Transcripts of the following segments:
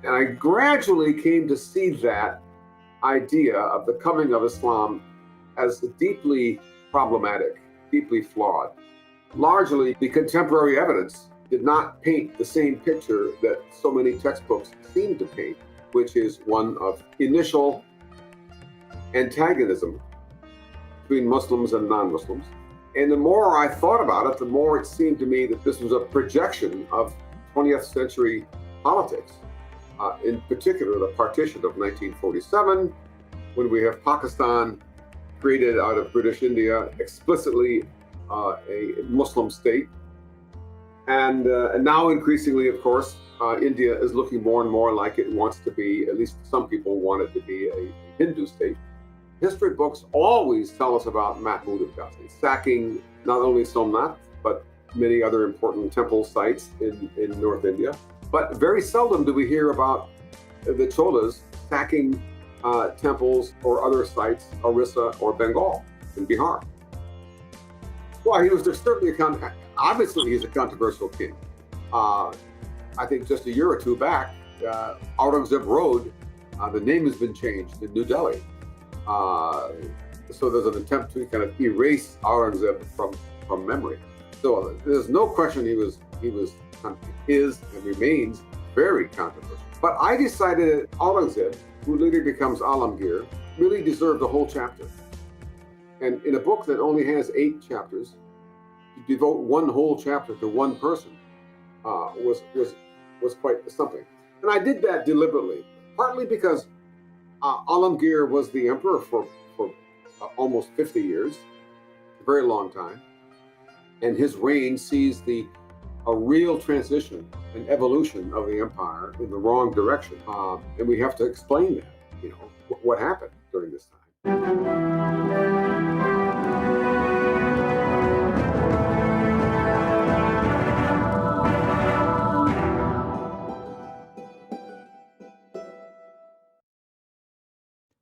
And I gradually came to see that idea of the coming of Islam as deeply problematic, deeply flawed. Largely, the contemporary evidence did not paint the same picture that so many textbooks seem to paint, which is one of initial antagonism between Muslims and non-Muslims. And the more I thought about it, the more it seemed to me that this was a projection of 20th century politics. In particular, the partition of 1947, when we have Pakistan created out of British India, explicitly a Muslim state. And now increasingly, of course, India is looking more and more like it wants to be, at least some people want it to be, a Hindu state. History books always tell us about Mahmud Ghazni sacking not only Somnath, but many other important temple sites in North India. But very seldom do we hear about the Cholas sacking temples or other sites, Orissa or Bengal in Bihar. Well, he was certainly obviously he's a controversial king. I think just a year or two back, Aurangzeb Road, the name has been changed in New Delhi. So there's an attempt to kind of erase Aurangzeb from memory. So there's no question he is and remains very controversial. But I decided that Aurangzeb, who later becomes Alamgir, really deserved a whole chapter. And in a book that only has 8 chapters, to devote one whole chapter to one person was quite something. And I did that deliberately, partly because Alamgir was the emperor for almost 50 years, a very long time. And his reign sees a real transition and evolution of the empire in the wrong direction. And we have to explain that, what happened during this time.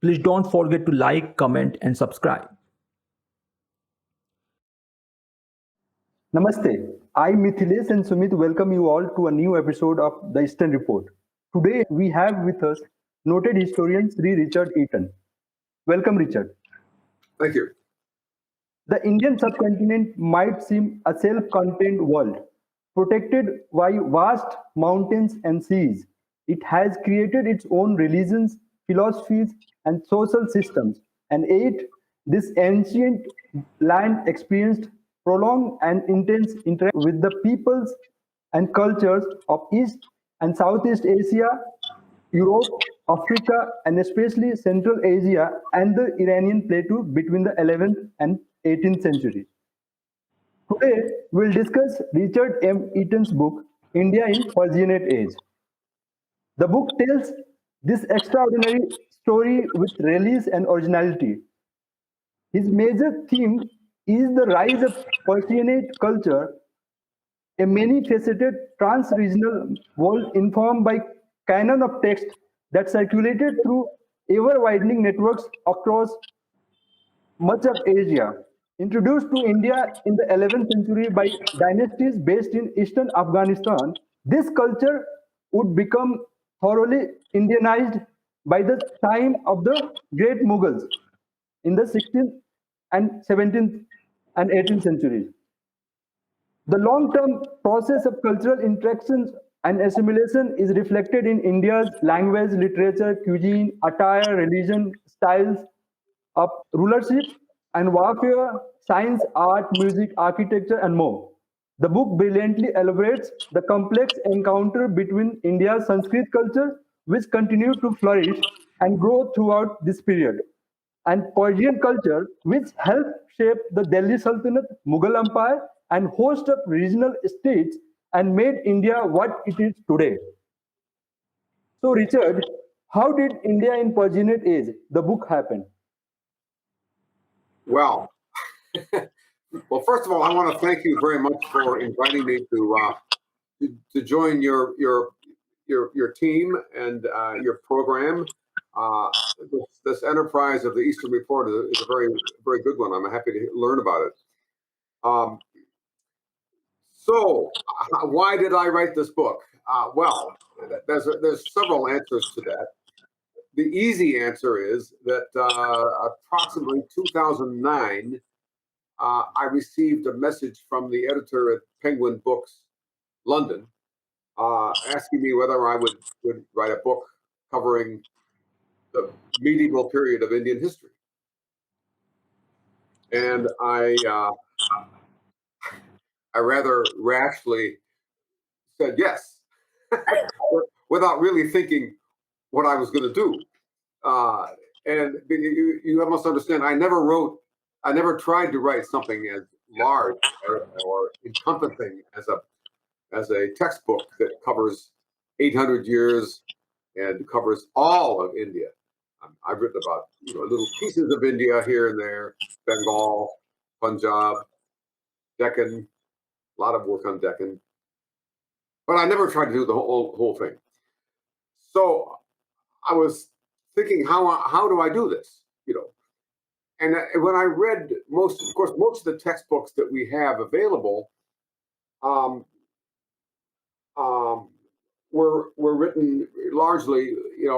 Please don't forget to like, comment, and subscribe. Namaste. I, Mithilesh and Sumit, welcome you all to a new episode of the Eastern Report. Today we have with us noted historian Sri Richard Eaton. Welcome, Richard. Thank you. The Indian subcontinent might seem a self-contained world, protected by vast mountains and seas. It has created its own religions, philosophies, and social systems, and yet this ancient land experienced prolonged and intense interaction with the peoples and cultures of East and Southeast Asia, Europe, Africa, and especially Central Asia and the Iranian plateau between the 11th and 18th century. Today, we'll discuss Richard M. Eaton's book, India in Persianate Age. The book tells this extraordinary story with relish and originality. His major theme is the rise of Persianate culture, a many-faceted trans-regional world informed by canon of text that circulated through ever-widening networks across much of Asia. Introduced to India in the 11th century by dynasties based in eastern Afghanistan, this culture would become thoroughly Indianized by the time of the great Mughals in the 16th and 17th and 18th centuries. The long-term process of cultural interactions and assimilation is reflected in India's language, literature, cuisine, attire, religion, styles of rulership and warfare, science, art, music, architecture, and more. The book brilliantly elaborates the complex encounter between India's Sanskrit culture, which continued to flourish and grow throughout this period, and Persian culture, which helped shape the Delhi Sultanate, Mughal Empire, and host of regional states and made India what it is today. So, Richard, how did India in Persianate Age, the book, happen? Well, first of all, I want to thank you very much for inviting me to join your team and your program. This enterprise of the Eastern Report is a very, very good one. I'm happy to learn about it. So, why did I write this book? Well, there's several answers to that. The easy answer is that approximately 2009, I received a message from the editor at Penguin Books, London, asking me whether I would write a book covering the medieval period of Indian history. And I rather rashly said yes, without really thinking what I was going to do. And you must understand, I never tried to write something as large or encompassing as a textbook that covers 800 years and covers all of India. I've written about little pieces of India here and there, Bengal, Punjab, Deccan, a lot of work on Deccan, but I never tried to do the whole thing. So I was thinking, how do I do this? And when I read most of the textbooks that we have available, um, were written largely,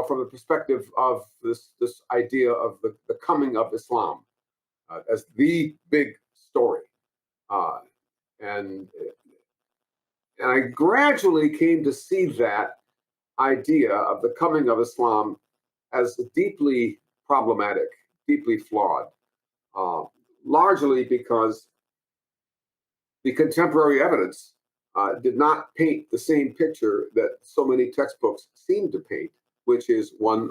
from the perspective of this idea of the coming of Islam as the big story, and I gradually came to see that idea of the coming of Islam as deeply problematic, deeply flawed, largely because the contemporary evidence did not paint the same picture that so many textbooks seem to paint, which is one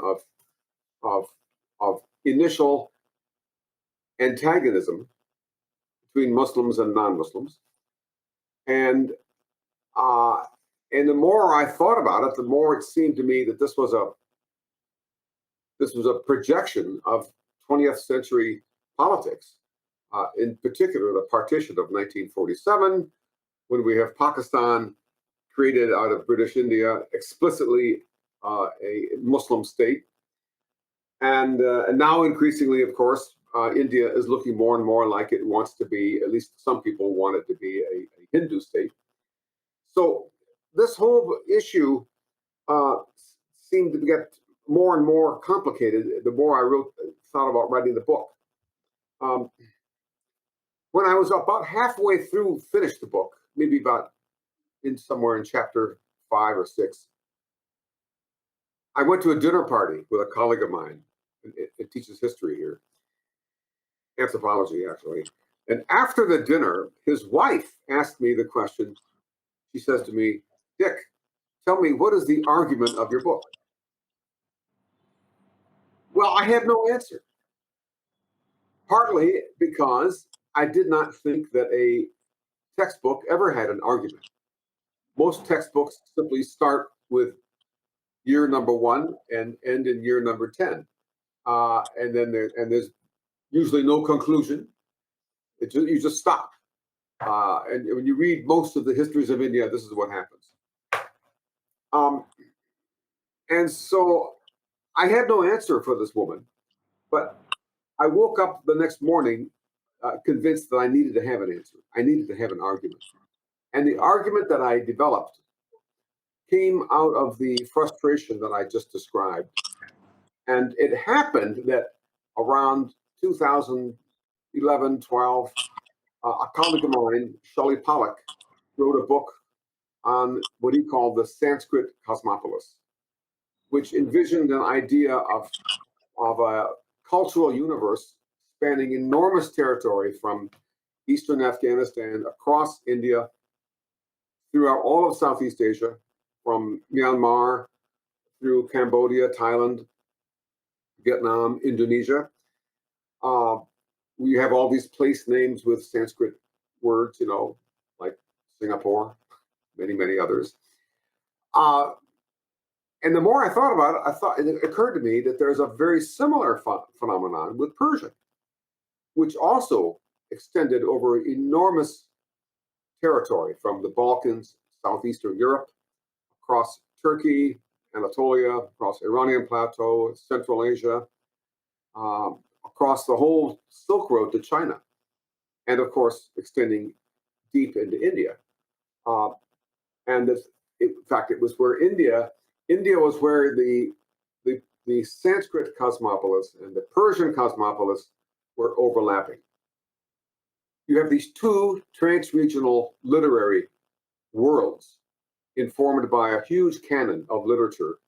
of initial antagonism between Muslims and non-Muslims, and the more I thought about it, the more it seemed to me that this was a projection of 20th century politics, in particular the partition of 1947, when we have Pakistan created out of British India, explicitly a Muslim state. And now increasingly, of course, India is looking more and more like it wants to be, at least some people want it to be, a Hindu state. So this whole issue seemed to get more and more complicated the more I thought about writing the book. When I was about halfway through, finished the book, maybe about somewhere in chapter 5 or 6, I went to a dinner party with a colleague of mine. It teaches history here, anthropology actually. And after the dinner, his wife asked me the question. She says to me, "Dick, tell me, what is the argument of your book?" Well, I had no answer. Partly because I did not think that a textbook ever had an argument. Most textbooks simply start with year number 1 and end in year number 10. And then there's usually no conclusion. You just stop. And when you read most of the histories of India, this is what happens. And so I had no answer for this woman, but I woke up the next morning convinced that I needed to have an answer. I needed to have an argument. And the argument that I developed came out of the frustration that I just described. And it happened that around 2011, 12, a colleague of mine, Shelley Pollack, wrote a book on what he called the Sanskrit cosmopolis, which envisioned an idea of a cultural universe spanning enormous territory from eastern Afghanistan across India, throughout all of Southeast Asia, from Myanmar through Cambodia, Thailand, Vietnam, Indonesia. We have all these place names with Sanskrit words, like Singapore, many, many others. And the more I thought about it, it occurred to me that there's a very similar phenomenon with Persia, which also extended over enormous territory from the Balkans, southeastern Europe, across Turkey, Anatolia, across Iranian plateau, Central Asia, across the whole Silk Road to China, and of course, extending deep into India. And in fact, it was where India was where the Sanskrit cosmopolis and the Persian cosmopolis were overlapping. You have these two transregional literary worlds informed by a huge canon of literature,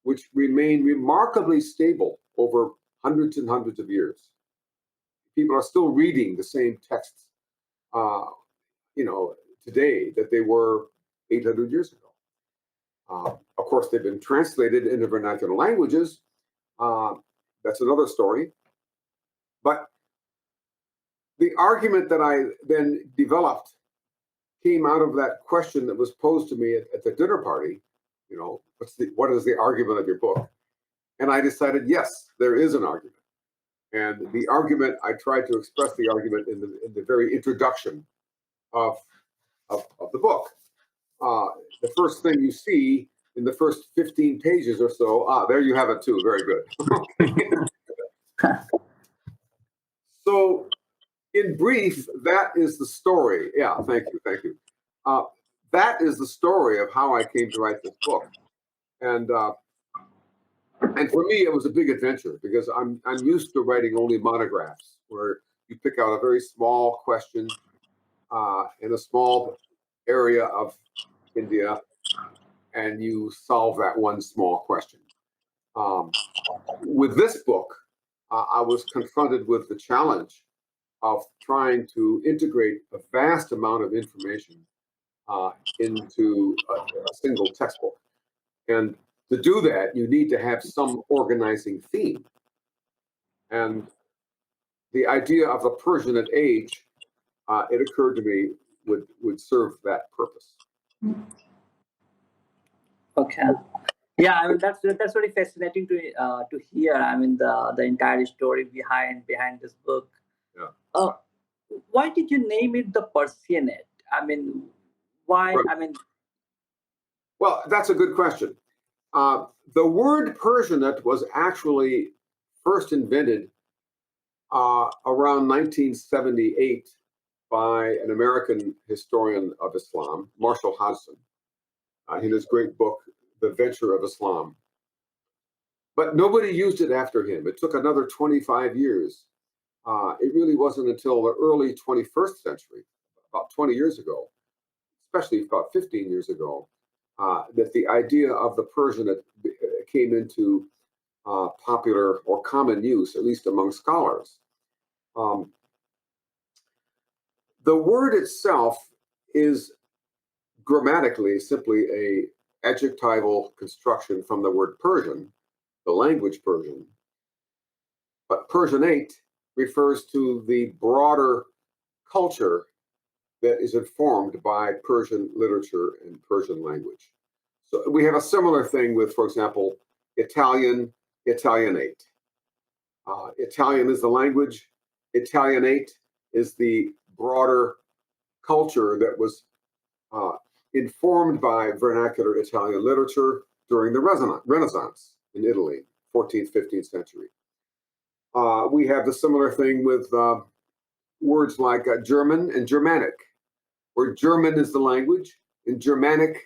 which remain remarkably stable over hundreds and hundreds of years. People are still reading the same texts, today that they were 800 years ago. Of course, they've been translated into vernacular languages. That's another story. But the argument that I then developed came out of that question that was posed to me at the dinner party. What is the argument of your book? And I decided, yes, there is an argument. And the argument, I tried to express the argument in the very introduction of the book. The first thing you see in the first 15 pages or so, there you have it too, very good. So in brief, that is the story. Yeah, thank you. That is the story of how I came to write this book. And for me, it was a big adventure because I'm used to writing only monographs where you pick out a very small question in a small area of India, and you solve that one small question. With this book, I was confronted with the challenge of trying to integrate a vast amount of information into a single textbook. And to do that, you need to have some organizing theme. And the idea of the Persianate Age, it occurred to me, would serve that purpose. Okay. Yeah, I mean that's very fascinating to hear. I mean the entire story behind this book. Yeah. Why did you name it the Persianate? I mean, why? Right. I mean, well, that's a good question. The word Persianate was actually first invented around 1978 by an American historian of Islam, Marshall Hodgson, in his great book, The Venture of Islam. But nobody used it after him. It took another 25 years. It really wasn't until the early 21st century, about 20 years ago, especially about 15 years ago, that the idea of the Persianate came into popular or common use, at least among scholars. The word itself is grammatically simply a adjectival construction from the word Persian, the language Persian. But Persianate refers to the broader culture that is informed by Persian literature and Persian language. So we have a similar thing with, for example, Italian, Italianate. Italian is the language. Italianate is the broader culture that was informed by vernacular Italian literature during the Renaissance in Italy, 14th, 15th century. We have the similar thing with words like German and Germanic, where German is the language and Germanic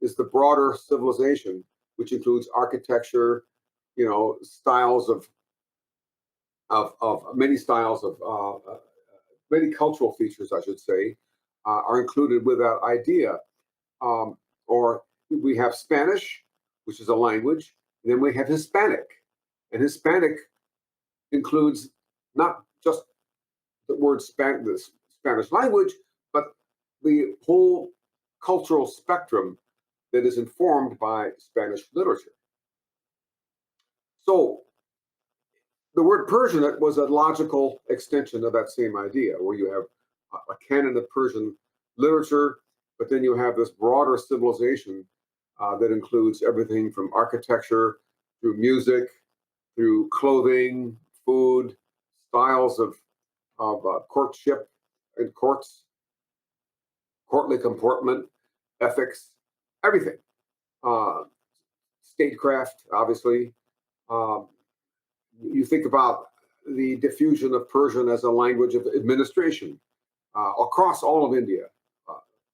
is the broader civilization, which includes architecture, styles of many styles of many cultural features, I should say, are included with that idea. Or we have Spanish, which is a language, and then we have Hispanic. And Hispanic includes not just the word the Spanish language, but the whole cultural spectrum that is informed by Spanish literature. So the word Persianate was a logical extension of that same idea, where you have a canon of Persian literature, but then you have this broader civilization that includes everything from architecture through music, through clothing, food, styles of courtship and courts, courtly comportment, ethics, everything. Statecraft, obviously. You think about the diffusion of Persian as a language of administration across all of India.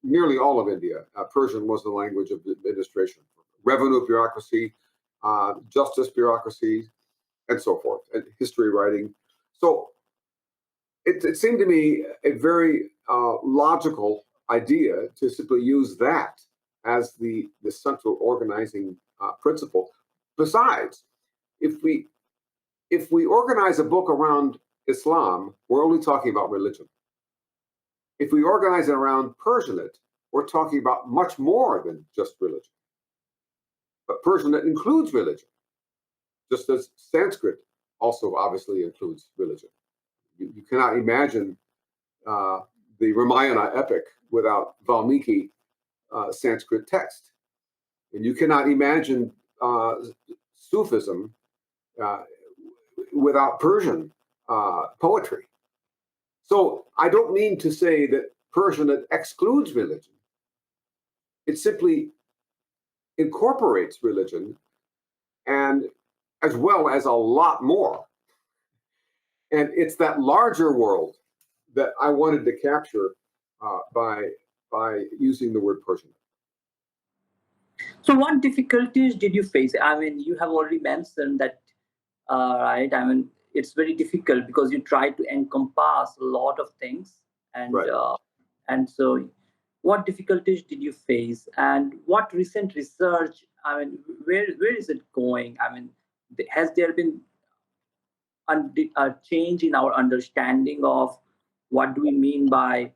nearly all of India, Persian was the language of administration, revenue bureaucracy, justice bureaucracy, and so forth, and history writing. So it seemed to me a very logical idea to simply use that as the central organizing principle. Besides, if we organize a book around Islam, we're only talking about religion. If we organize it around Persianate, we're talking about much more than just religion. But Persianate includes religion, just as Sanskrit also obviously includes religion. You cannot imagine the Ramayana epic without Valmiki Sanskrit text. And you cannot imagine Sufism without Persian poetry. So I don't mean to say that Persianate excludes religion. It simply incorporates religion, and as well as a lot more. And it's that larger world that I wanted to capture by using the word Persian. So, what difficulties did you face? I mean, you have already mentioned that, right? I mean, it's very difficult because you try to encompass a lot of things, and Right. And so, what difficulties did you face, and what recent research? I mean, where is it going? I mean, has there been a change in our understanding of what do we mean by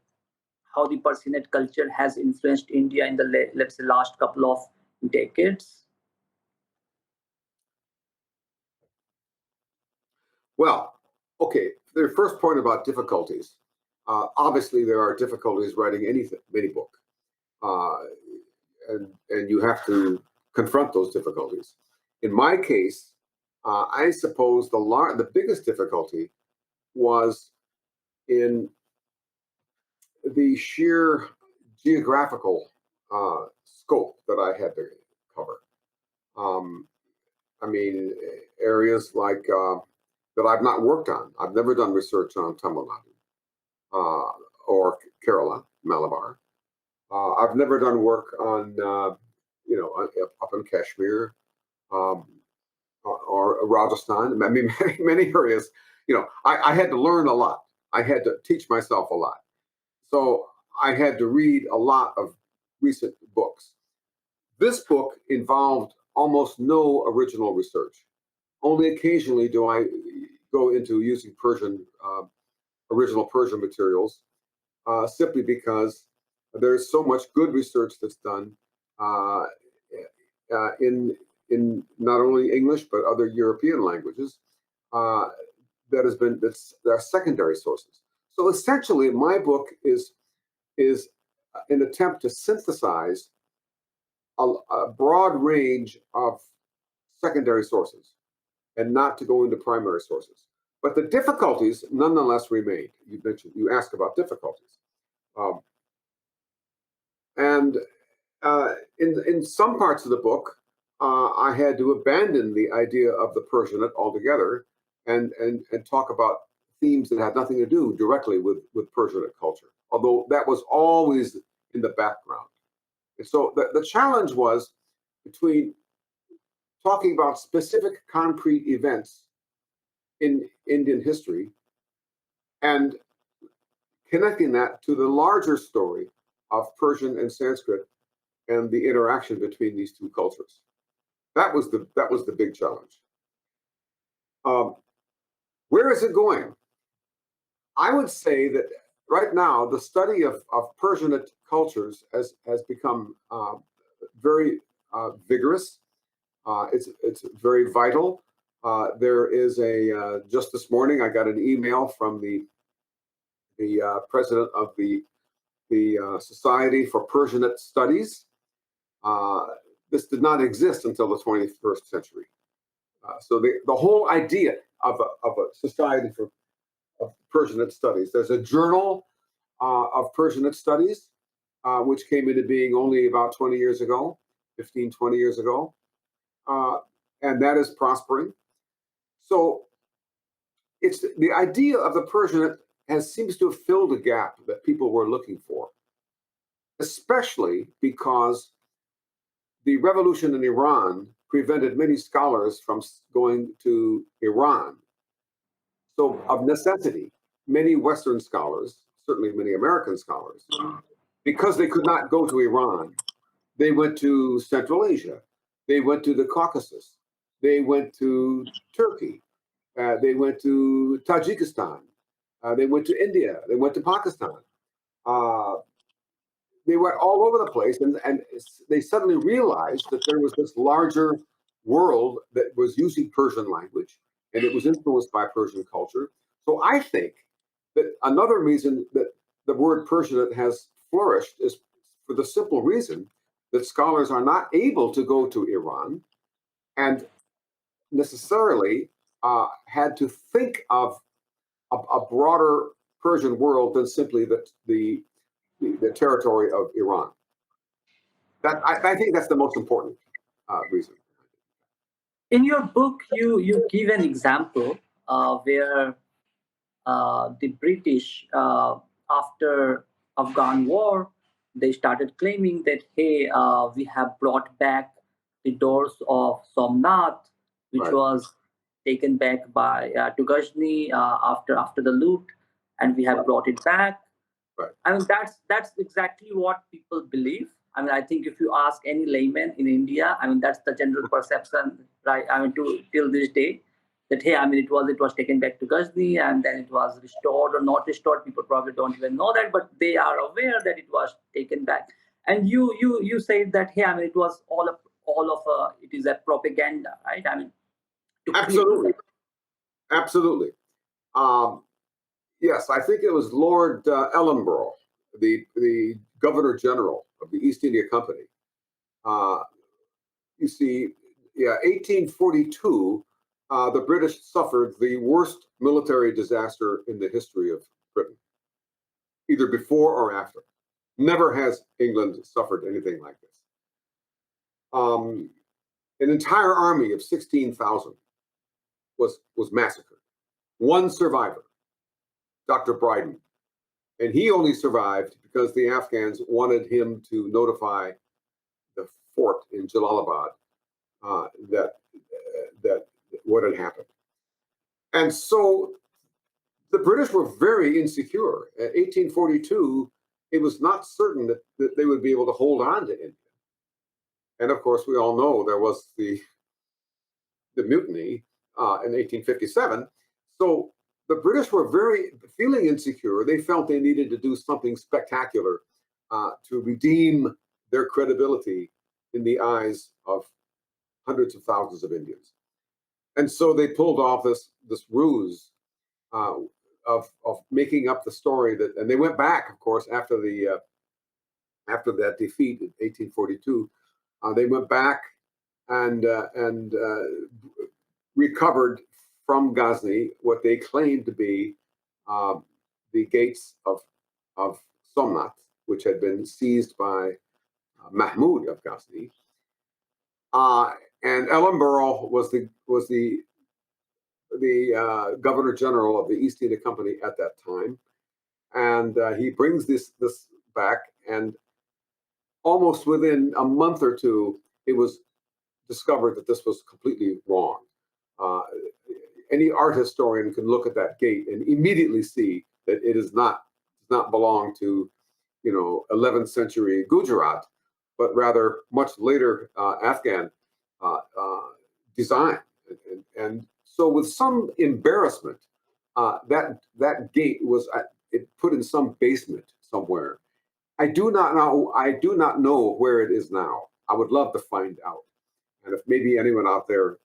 how the Persianate culture has influenced India in the let's say last couple of decades? Well, okay, the first point about difficulties. Obviously, there are difficulties writing any book, and you have to confront those difficulties. In my case, I suppose the biggest difficulty was in the sheer geographical scope that I had to cover. I mean, areas like that I've not worked on. I've never done research on Tamil Nadu or Kerala, Malabar. I've never done work on, up in Kashmir or Rajasthan. I mean, many areas. I had to learn a lot. I had to teach myself a lot. So I had to read a lot of recent books. This book involved almost no original research. Only occasionally do I go into using original Persian materials, simply because there's so much good research that's done in not only English but other European languages that are secondary sources. So essentially, my book is an attempt to synthesize a broad range of secondary sources and not to go into primary sources. But the difficulties nonetheless remained. You asked about difficulties. And in some parts of the book, I had to abandon the idea of the Persianate altogether and talk about themes that had nothing to do directly with Persianate culture, although that was always in the background. And so the challenge was between talking about specific concrete events in Indian history and connecting that to the larger story of Persian and Sanskrit and the interaction between these two cultures. That was the big challenge. Where is it going? I would say that right now the study of Persianate cultures has become very vigorous. It's very vital. There is just this morning I got an email from the president of the Society for Persianate Studies. This did not exist until the 21st century. So the whole idea of a society of Persianate studies. There's a journal of Persianate studies, which came into being only about 20 years ago, 15, 20 years ago. And that is prospering. So it's the idea of the Persianate seems to have filled a gap that people were looking for, especially because the revolution in Iran prevented many scholars from going to Iran. So, of necessity, many Western scholars, certainly many American scholars, because they could not go to Iran, they went to Central Asia, they went to the Caucasus, they went to Turkey, they went to Tajikistan, they went to India, they went to Pakistan. They went all over the place, and they suddenly realized that there was this larger world that was using Persian language, and it was influenced by Persian culture. So I think that another reason that the word Persianate has flourished is for the simple reason that scholars are not able to go to Iran and necessarily had to think of a broader Persian world than simply the territory of Iran. I think that's the most important reason. In your book, you give an example where the British, after Afghan war, they started claiming that, hey, we have brought back the doors of Somnath, which Right. was taken back by to Ghazni after the loot, and we have brought it back. Right. I mean, that's exactly what people believe. I mean, I think if you ask any layman in India, I mean, that's the general perception, right? I mean, till this day, that, hey, I mean, it was taken back to Ghazni and then it was restored or not restored. People probably don't even know that, but they are aware that it was taken back. And you said that, hey, I mean, it was all of it is a propaganda, right? I mean, Absolutely, absolutely. Yes, I think it was Lord Ellenborough, the Governor General of the East India Company. You see, yeah, 1842, the British suffered the worst military disaster in the history of Britain, either before or after. Never has England suffered anything like this. An entire army of 16,000 was massacred. One survivor, Dr. Bryden, and he only survived because the Afghans wanted him to notify the fort in Jalalabad that what had happened. And so the British were very insecure. At 1842, it was not certain that they would be able to hold on to India. And of course, we all know there was the mutiny in 1857. So the British were feeling insecure. They felt they needed to do something spectacular to redeem their credibility in the eyes of hundreds of thousands of Indians. And so they pulled off this ruse of making up the story and they went back, of course, after that defeat in 1842. They went back and recovered from Ghazni what they claimed to be the gates of Somnath, which had been seized by Mahmud of Ghazni. And Ellenborough was the Governor General of the East India Company at that time, and he brings this back, and almost within a month or two, it was discovered that this was completely wrong. Any art historian can look at that gate and immediately see that it does not belong to 11th century Gujarat, but rather much later Afghan design. And so with some embarrassment, that gate was put in some basement somewhere. I do not know where it is now. I would love to find out. And if maybe anyone out there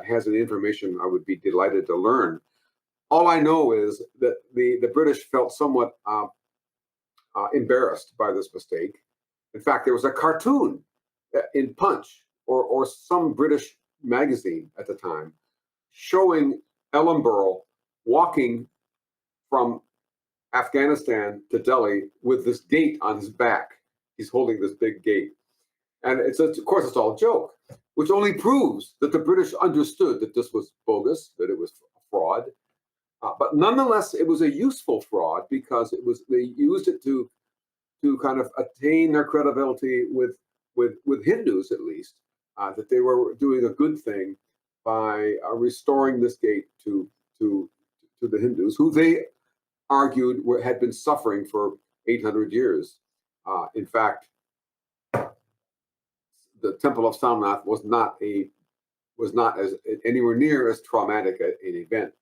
has any information, I would be delighted to learn. All I know is that the British felt somewhat embarrassed by this mistake. In fact, there was a cartoon in Punch or some British magazine at the time showing Ellenborough walking from Afghanistan to Delhi with this gate on his back. He's holding this big gate. And of course, it's all a joke, which only proves that the British understood that this was bogus, that it was a fraud. But nonetheless, it was a useful fraud because they used it to to kind of attain their credibility with Hindus, at least, that they were doing a good thing by restoring this gate to the Hindus, who they argued had been suffering for 800 years. In fact, the Temple of Somnath was not as anywhere near as traumatic an event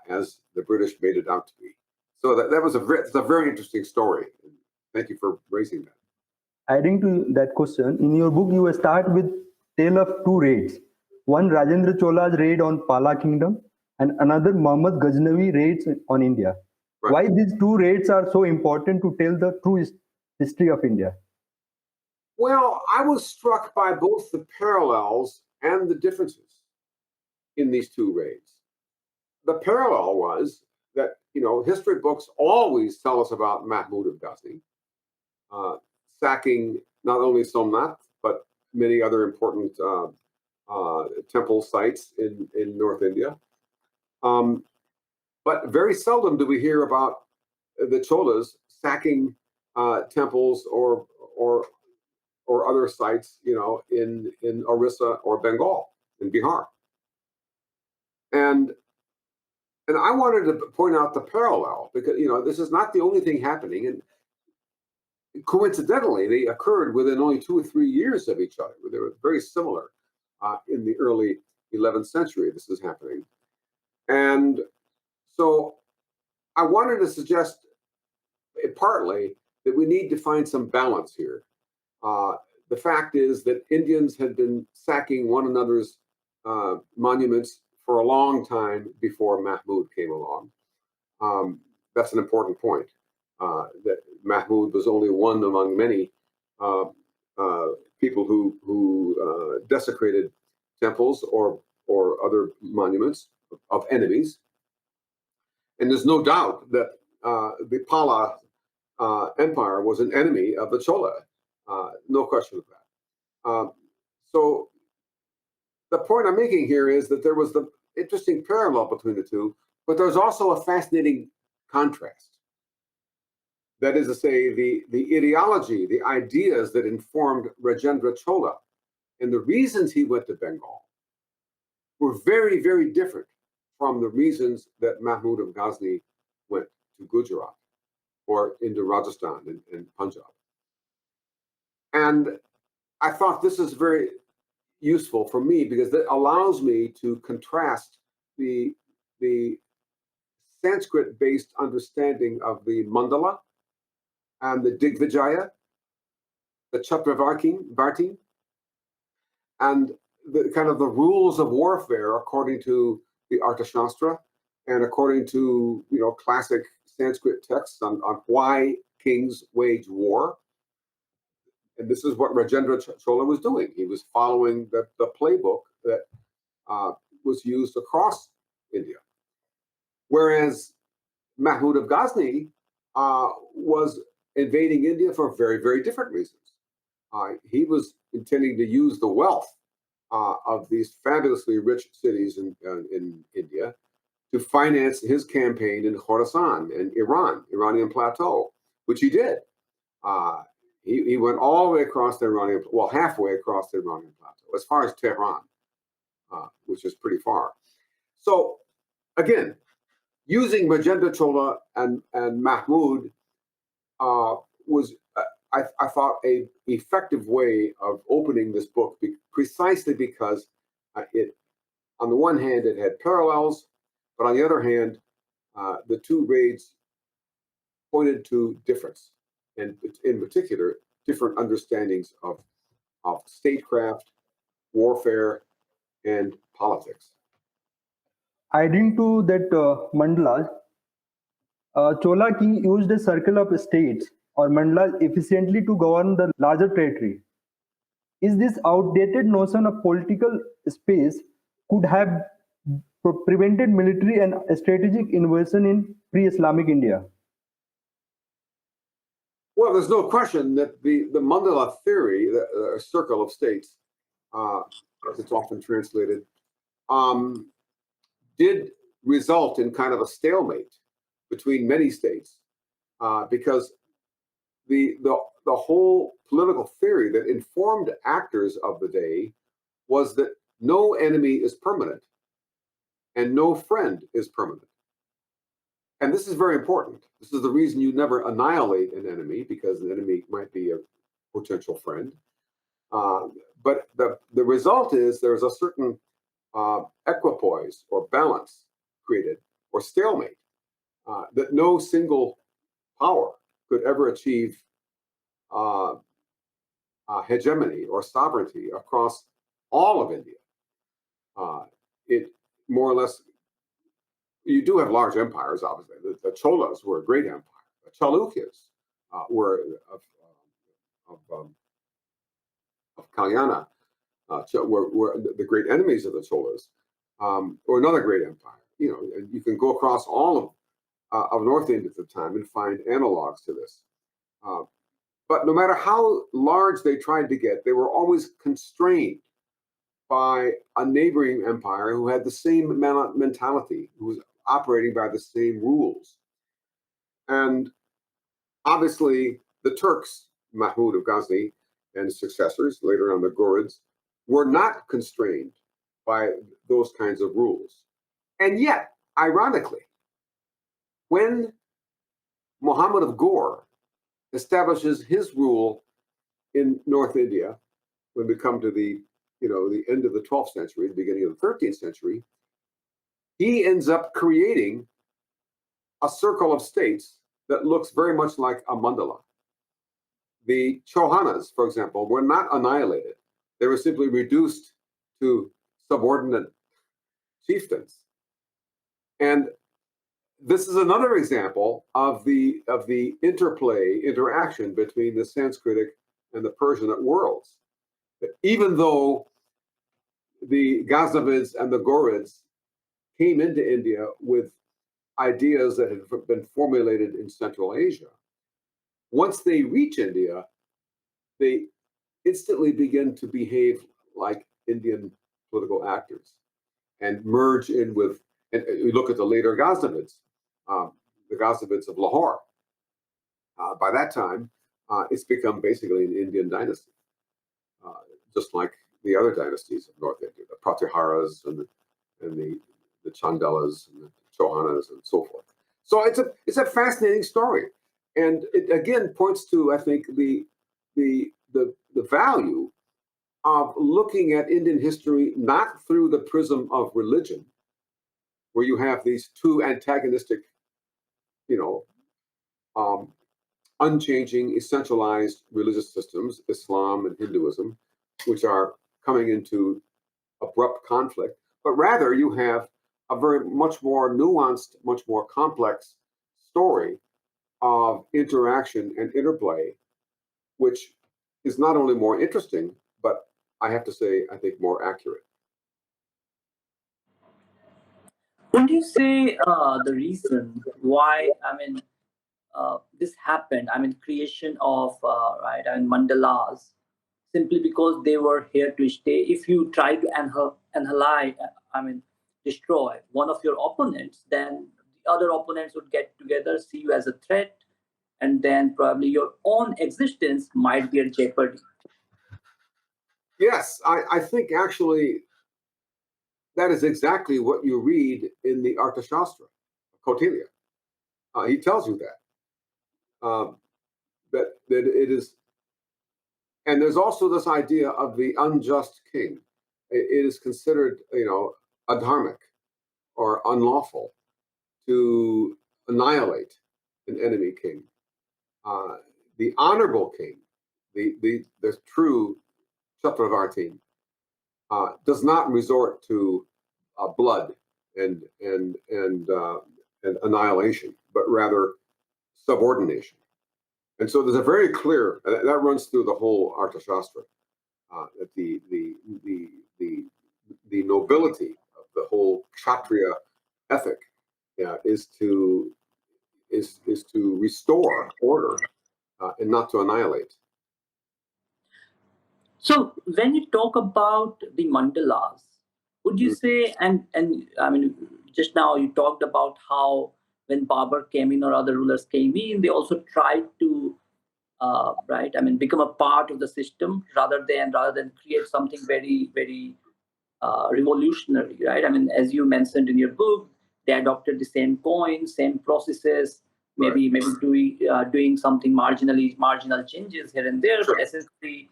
as the British made it out to be. So that was it's a very interesting story. Thank you for raising that. Adding to that question, in your book you start with tale of two raids. One, Rajendra Chola's raid on Pala kingdom, and another, Muhammad Ghazanvi raids on India. Right. Why these two raids are so important to tell the true history of India? Well, I was struck by both the parallels and the differences in these two raids. The parallel was that, history books always tell us about Mahmud of Ghazni sacking not only Somnath, but many other important temple sites in North India. But very seldom do we hear about the Cholas sacking temples or other sites, in Orissa or Bengal, in Bihar. And I wanted to point out the parallel because, this is not the only thing happening. And coincidentally, they occurred within only 2 or 3 years of each other. They were very similar in the early 11th century. This is happening. And so I wanted to suggest partly that we need to find some balance here. The fact is that Indians had been sacking one another's monuments for a long time before Mahmud came along. That's an important point, that Mahmud was only one among many people who desecrated temples or other monuments of enemies. And there's no doubt that the Pala Empire was an enemy of the Chola. No question of that. So the point I'm making here is that there was the interesting parallel between the two, but there's also a fascinating contrast. That is to say, the ideology, the ideas that informed Rajendra Chola and the reasons he went to Bengal were very, very different from the reasons that Mahmud of Ghazni went to Gujarat or into Rajasthan and Punjab. And I thought this is very useful for me because it allows me to contrast the Sanskrit-based understanding of the mandala and the Digvijaya, the Chakravartin, and the kind of the rules of warfare according to the Arthashastra and according to classic Sanskrit texts on why kings wage war. And this is what Rajendra Chola was doing. He was following the playbook that was used across India. Whereas Mahmud of Ghazni was invading India for very, very different reasons. He was intending to use the wealth of these fabulously rich cities in India to finance his campaign in Khorasan and Iranian plateau, which he did. He went all the way across the Iranian, halfway across the Iranian plateau, as far as Tehran, which is pretty far. So, again, using Rajendra Chola and Mahmud was, I thought, an effective way of opening this book, precisely because it, on the one hand, it had parallels, but on the other hand, the two raids pointed to difference, and in particular, different understandings of statecraft, warfare, and politics. Adding to that mandalas, Chola king used a circle of states or mandalas efficiently to govern the larger territory. Is this outdated notion of political space could have prevented military and strategic invasion in pre-Islamic India? Well, there's no question that the mandala theory, the circle of states, as it's often translated, did result in kind of a stalemate between many states, because the whole political theory that informed actors of the day was that no enemy is permanent and no friend is permanent. And this is very important. This is the reason you never annihilate an enemy, because an enemy might be a potential friend. But the result is there's a certain equipoise or balance created, or stalemate, that no single power could ever achieve hegemony or sovereignty across all of India. It more or less, you do have large empires, obviously. The Cholas were a great empire. The Chalukyas were of Kalyana, were the great enemies of the Cholas, or another great empire. You know, and you can go across all of North India at the time and find analogs to this. But no matter how large they tried to get, they were always constrained by a neighboring empire who had the same mentality, who was operating by the same rules. And obviously, the Turks, Mahmud of Ghazni and his successors, later on the Ghurids, were not constrained by those kinds of rules. And yet, ironically, when Muhammad of Ghor establishes his rule in North India, when we come to the end of the 12th century, the beginning of the 13th century, he ends up creating a circle of states that looks very much like a mandala. The Chauhanas, for example, were not annihilated. They were simply reduced to subordinate chieftains. And this is another example of the interaction between the Sanskritic and the Persianate worlds. That even though the Ghaznavids and the Ghurids came into India with ideas that had been formulated in Central Asia, once they reach India, they instantly begin to behave like Indian political actors and merge in with, and we look at the later Ghaznavids, the Ghaznavids of Lahore. By that time, it's become basically an Indian dynasty, just like the other dynasties of North India, the Pratiharas and the Chandelas and the Chauhanas and so forth. So it's a fascinating story, and it again points to, I think, the value of looking at Indian history not through the prism of religion, where you have these two antagonistic, unchanging, essentialized religious systems, Islam and Hinduism, which are coming into abrupt conflict, but rather you have a much more nuanced, much more complex story of interaction and interplay, which is not only more interesting, but I have to say, I think more accurate. Would you say the reason why, this happened, creation of, mandalas, simply because they were here to stay? If you try to annihilate, destroy one of your opponents, then the other opponents would get together, see you as a threat, and then probably your own existence might be at jeopardy. Yes, I think actually that is exactly what you read in the Arthashastra, Kautilya. He tells you that it is, and there's also this idea of the unjust king. It is considered, adharmic or unlawful to annihilate an enemy king. The honorable king, the true Chakravartin, does not resort to blood and annihilation, but rather subordination. And so there's a very clear that runs through the whole Arthashastra, that the nobility of the whole Kshatriya ethic is to restore order and not to annihilate. So when you talk about the mandalas, would you say, and just now you talked about how when Babur came in or other rulers came in, they also tried to right? I mean, become a part of the system rather than create something very, very revolutionary, right? I mean, as you mentioned in your book, they adopted the same coins, same processes, maybe doing something marginal changes here and there, but essentially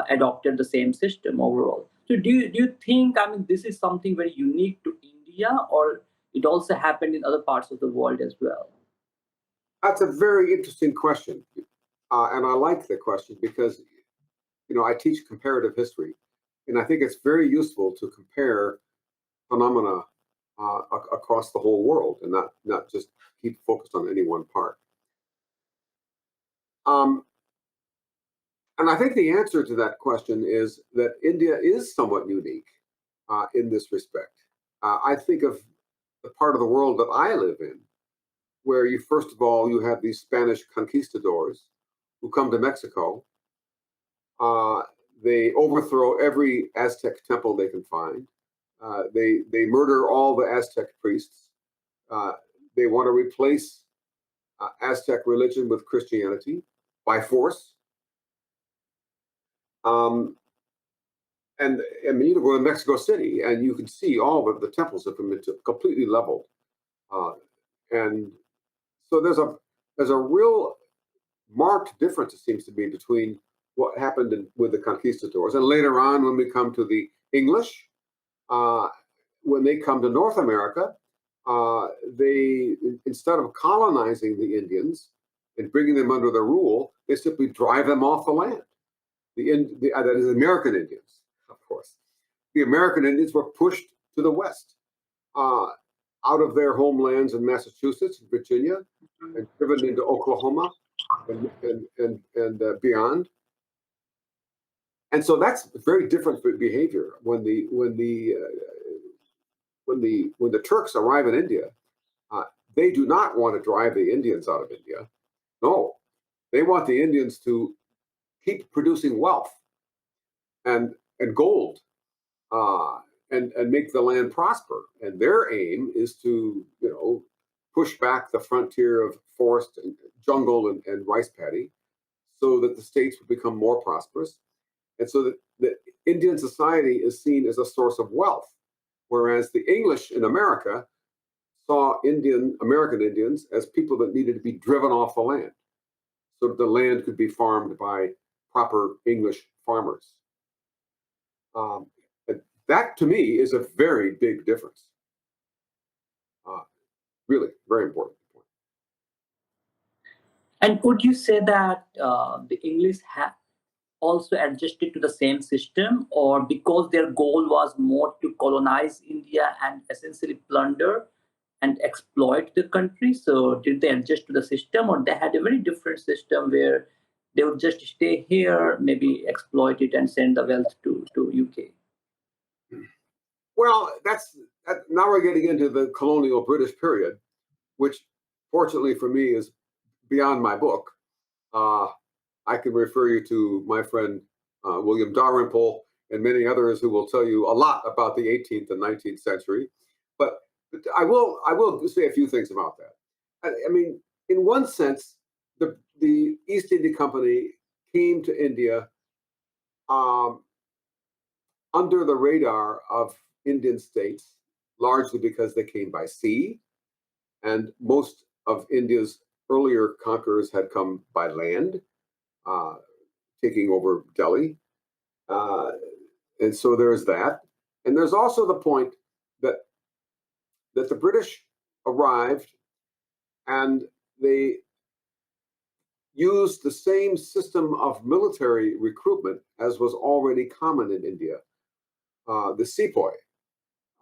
adopted the same system overall. So do you think, I mean, this is something very unique to India, or it also happened in other parts of the world as well? That's a very interesting question. And I like the question because, I teach comparative history, and I think it's very useful to compare phenomena across the whole world and not just keep focused on any one part. And I think the answer to that question is that India is somewhat unique in this respect. I think of the part of the world that I live in, where first of all, you have these Spanish conquistadors who come to Mexico. They overthrow every Aztec temple they can find. They murder all the Aztec priests. They want to replace Aztec religion with Christianity by force. And you go to Mexico City, and you can see all of the temples have been completely leveled. And so there's a real marked difference, it seems to be, between what happened with the conquistadors and later on when we come to the English. When they come to North America, they, instead of colonizing the Indians and bringing them under their rule, they simply drive them off the land. That is American Indians, of course. The American Indians were pushed to the west, out of their homelands in Massachusetts, Virginia, and driven into Oklahoma and beyond. And so that's very different behavior when the Turks arrive in India. They do not want to drive the Indians out of India. No, they want the Indians to keep producing wealth and gold, and make the land prosper. And their aim is to, push back the frontier of forest and jungle and rice paddy, so that the states would become more prosperous, and so that the Indian society is seen as a source of wealth, whereas the English in America saw American Indians as people that needed to be driven off the land, so that the land could be farmed by proper English farmers. That, to me, is a very big difference. Really, very important point. And would you say that the English have also adjusted to the same system, or because their goal was more to colonize India and essentially plunder and exploit the country, so did they adjust to the system, or they had a very different system where they would just stay here, maybe exploit it and send the wealth to UK? Well, now we're getting into the colonial British period, which fortunately for me is beyond my book. I can refer you to my friend William Dalrymple and many others who will tell you a lot about the 18th and 19th century. But I will say a few things about that. I mean, in one sense, the East India Company came to India under the radar of Indian states, largely because they came by sea, and most of India's earlier conquerors had come by land, taking over Delhi. And so there's that. And there's also the point that the British arrived and they used the same system of military recruitment as was already common in India, the sepoy,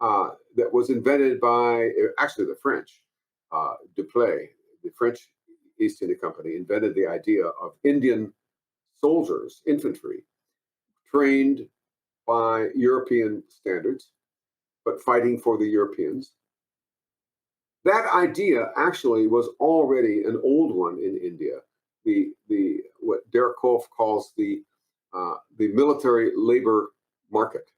that was invented by actually the French. Dupleix, the French East India Company, invented the idea of Indian soldiers, infantry, trained by European standards, but fighting for the Europeans. That idea actually was already an old one in India. The what Derek Kolff calls the military labor market,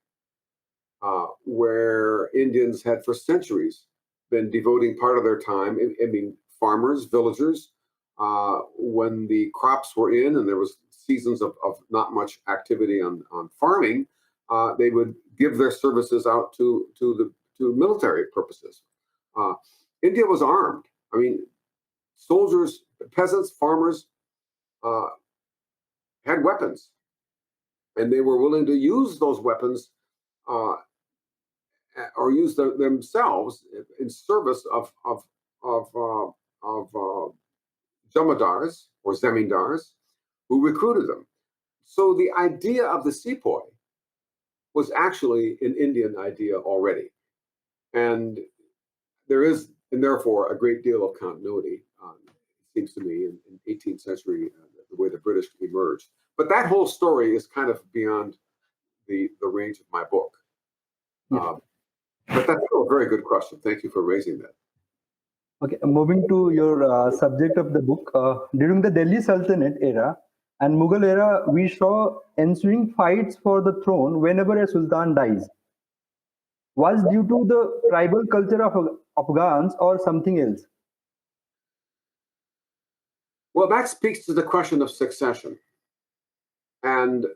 where Indians had for centuries been devoting part of their time. I mean, farmers, villagers, when the crops were in and there was seasons of not much activity on farming, they would give their services out to military purposes. India was armed. I mean, soldiers, peasants, farmers had weapons, and they were willing to use those weapons or use themselves in service of jamadars or zamindars who recruited them. So the idea of the sepoy was actually an Indian idea already. And there is, and therefore, a great deal of continuity, it seems to me, in 18th century, the way the British emerged. But that whole story is kind of beyond the range of my book. But that's still a very good question. Thank you for raising that. Okay, moving to your subject of the book, during the Delhi Sultanate era and Mughal era, we saw ensuing fights for the throne whenever a sultan dies. Was due to the tribal culture of Afghans or something else? Well, that speaks to the question of succession. And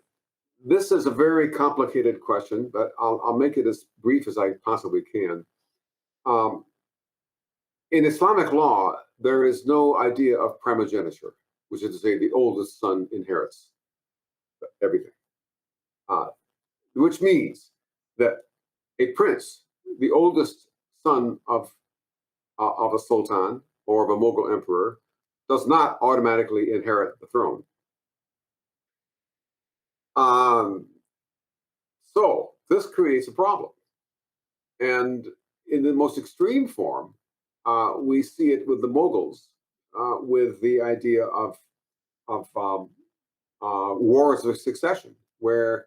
this is a very complicated question, but I'll make it as brief as I possibly can. In Islamic law, there is no idea of primogeniture, which is to say the oldest son inherits everything, which means that a prince, the oldest son of a sultan or of a Mughal emperor, does not automatically inherit the throne. So this creates a problem. And in the most extreme form, we see it with the Mughals, with the idea of wars of succession, where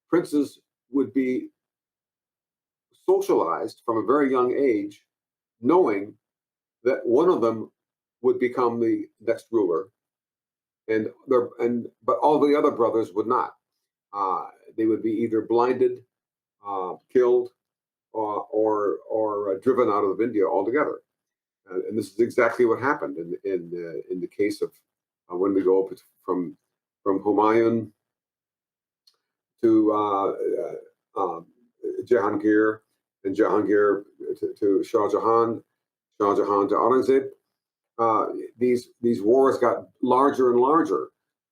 princes would be socialized from a very young age, knowing that one of them would become the next ruler, but all the other brothers would not. They would be either blinded, killed, or driven out of India altogether. And this is exactly what happened in the case of when we go from Humayun to Jahangir, and Jahangir to Shah Jahan, Shah Jahan to Aurangzeb. These wars got larger and larger,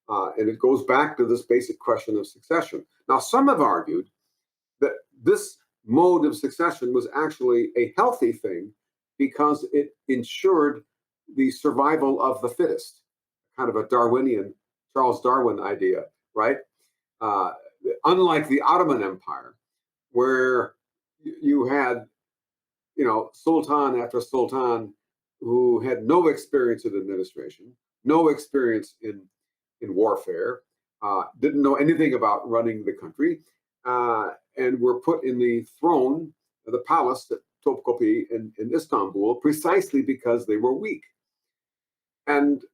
and it goes back to this basic question of succession. Now, some have argued that this mode of succession was actually a healthy thing because it ensured the survival of the fittest, kind of a Darwinian, Charles Darwin idea, right? Unlike the Ottoman Empire, where you had, sultan after sultan who had no experience in administration, no experience in warfare, didn't know anything about running the country, and were put in the throne, the palace at Topkapi in Istanbul, precisely because they were weak. And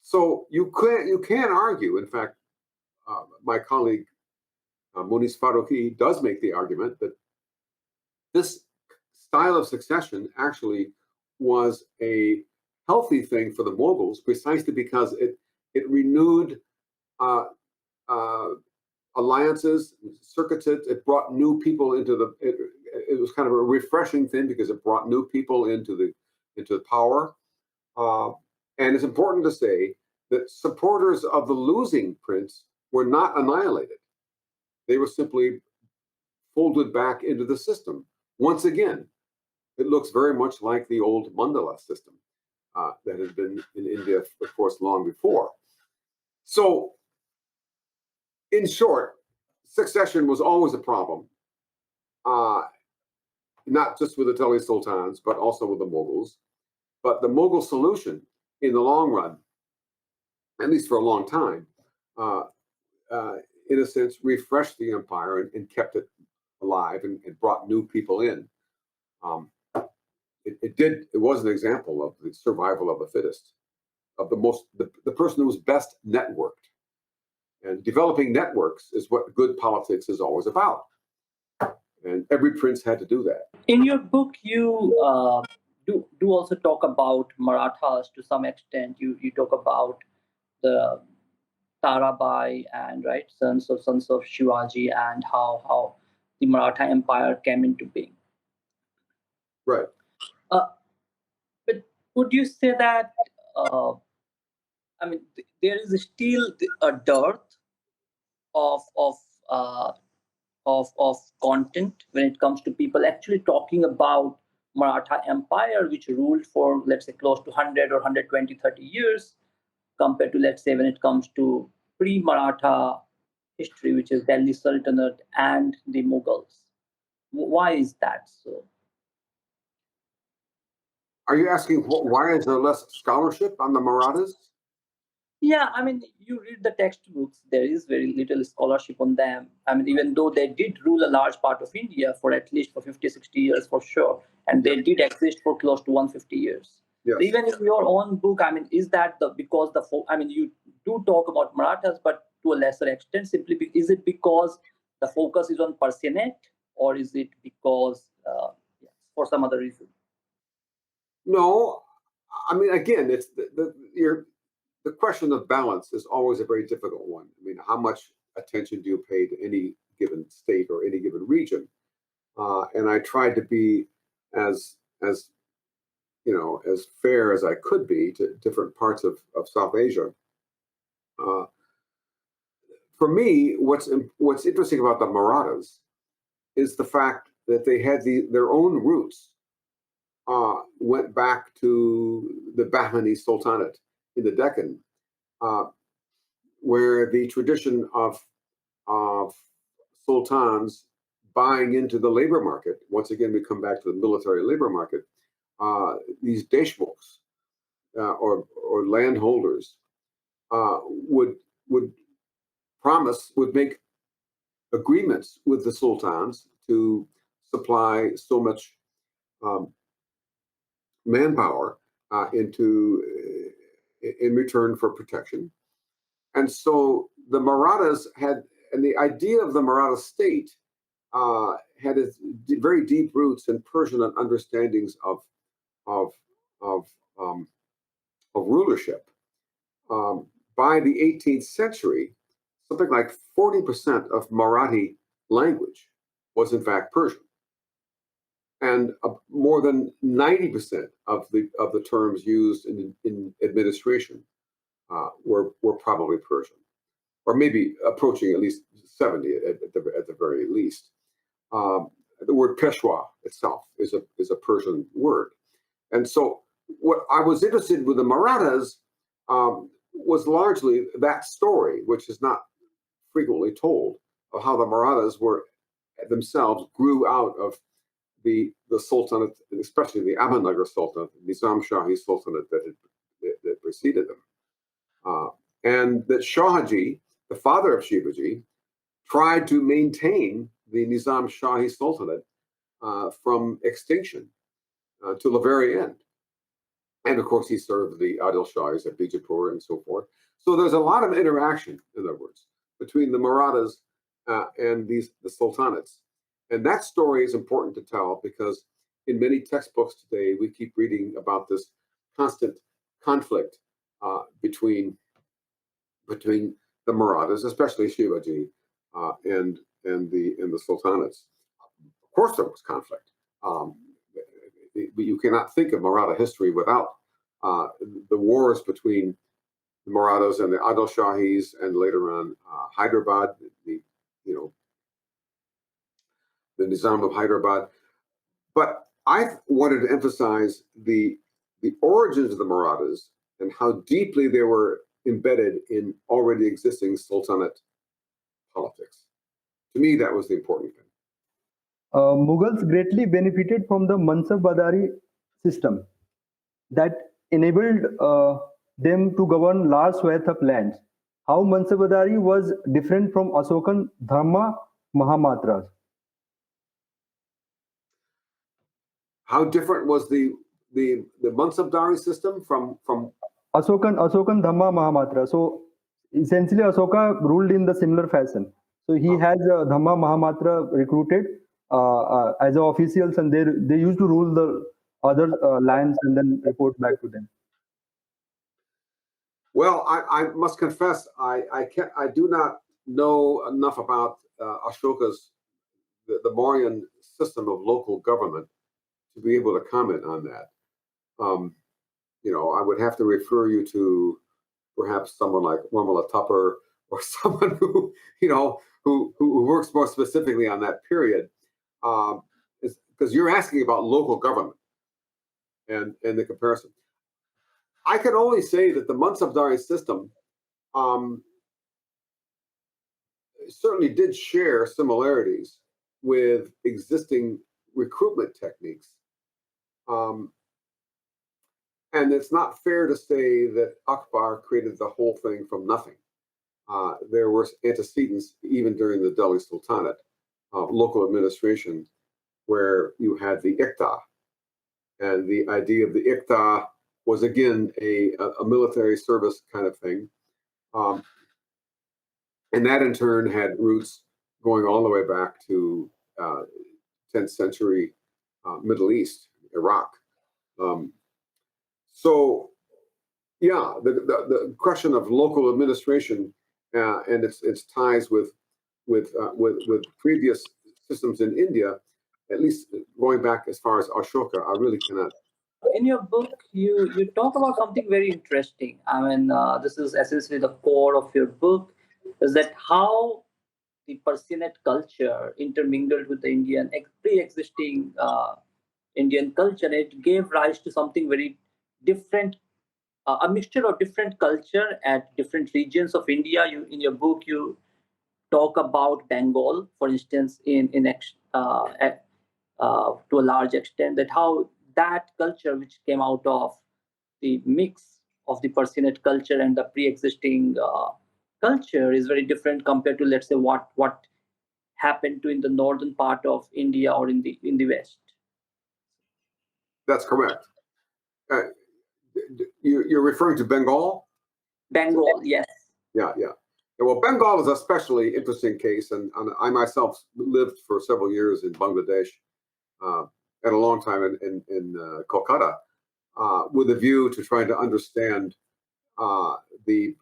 so you can argue, in fact, my colleague Munis Faruqi does make the argument that this style of succession actually was a healthy thing for the Mughals, precisely because it renewed alliances, circuited. It brought new people into it was kind of a refreshing thing because it brought new people into the power. And it's important to say that supporters of the losing prince were not annihilated. They were simply folded back into the system. Once again, it looks very much like the old mandala system that had been in India, of course, long before. So, in short, succession was always a problem, not just with the Delhi sultans, but also with the Mughals. But the Mughal solution, in the long run, at least for a long time, in a sense, refreshed the empire and kept it alive and brought new people in. It was an example of the survival of the fittest, of the person who was best networked. And developing networks is what good politics is always about. And every prince had to do that. In your book, you do also talk about Marathas to some extent. You talk about the Tarabai and right sons of Shivaji and how the Maratha Empire came into being. Right. But would you say that I mean there is still a dearth of of uh, of content when it comes to people actually talking about Maratha Empire, which ruled for, let's say, close to 100 or 120, 30 years, compared to, let's say, when it comes to pre-Maratha history, which is Delhi Sultanate and the Mughals. Why is that so? Are you asking why is there less scholarship on the Marathas? Yeah, I mean, you read the textbooks, there is very little scholarship on them. I mean, even though they did rule a large part of India for at least for 50, 60 years for sure, and they did exist for close to 150 years. Yes. So even in your own book, I mean, is that because I mean, you do talk about Marathas, but to a lesser extent, is it because the focus is on Persianate, or is it because for some other reason? No, I mean, again, it's the question of balance is always a very difficult one. I mean, how much attention do you pay to any given state or any given region? And I tried to be as as fair as I could be to different parts of South Asia. For me, what's interesting about the Marathas is the fact that they had their own roots. Went back to the Bahmani Sultanate in the Deccan, where the tradition of sultans buying into the labor market. Once again, we come back to the military labor market. These deshmukhs or landholders would make agreements with the sultans to supply so much manpower in return for protection. And so the Marathas and the idea of the Maratha state had its very deep roots in Persian understandings of rulership. By the 18th century, something like 40% of Marathi language was in fact Persian, and more than 90% of the terms used in administration were probably Persian, or maybe approaching at least 70 at the very least. The word Peshwa itself is a Persian word, and so what I was interested in with the Marathas was largely that story, which is not frequently told, of how the Marathas themselves grew out of the Sultanate, especially the Ahmednagar Sultanate, Nizam Shahi Sultanate that preceded them. And that Shahaji, the father of Shivaji, tried to maintain the Nizam Shahi Sultanate from extinction to the very end. And of course, he served the Adil Shahis at Bijapur and so forth. So there's a lot of interaction, in other words, between the Marathas and the sultanates. And that story is important to tell because in many textbooks today, we keep reading about this constant conflict between the Marathas, especially Shivaji, and the sultanates. Of course, there was conflict. You cannot think of Maratha history without the wars between the Marathas and the Adil Shahis, and later on Hyderabad, the Nizam of Hyderabad. But I wanted to emphasize the origins of the Marathas and how deeply they were embedded in already existing sultanate politics. To me, that was the important thing. Mughals greatly benefited from the Mansab-Badari system that enabled them to govern large swaths of lands. How Mansab-Badari was different from Ashokan Dhamma Mahamatras? How different was the Mansabdari system from Ashokan Dhamma Mahamatra? So essentially, Ashoka ruled in the similar fashion. So he has Dhamma Mahamatra recruited as officials, and they used to rule the other lands and then report back to them? Well, I must confess, I do not know enough about Ashoka's the Mauryan system of local government to be able to comment on that. I would have to refer you to perhaps someone like Warmala Tupper or someone who works more specifically on that period, because you're asking about local government and the comparison. I can only say that the Mansabdari system certainly did share similarities with existing recruitment techniques. And it's not fair to say that Akbar created the whole thing from nothing. There were antecedents even during the Delhi Sultanate, local administration, where you had the Iqta. And the idea of the Iqta was, again, a military service kind of thing. And that, in turn, had roots going all the way back to 10th century Middle East, Iraq. So, yeah, the question of local administration and its ties with previous systems in India, at least going back as far as Ashoka, I really cannot. In your book, you talk about something very interesting. I mean, this is essentially the core of your book, is that how the Persianate culture intermingled with the Indian pre-existing Indian culture. It gave rise to something very different, a mixture of different culture at different regions of India. In your book, you talk about Bengal, for instance, to a large extent, that how that culture, which came out of the mix of the Persianate culture and the pre-existing culture, is very different compared to, let's say, what happened to in the northern part of India or in the West. That's correct. You're referring to Bengal? Bengal, yes. Yeah. Well, Bengal is a especially interesting case, and I myself lived for several years in Bangladesh, and a long time in Kolkata, with a view to trying to understand the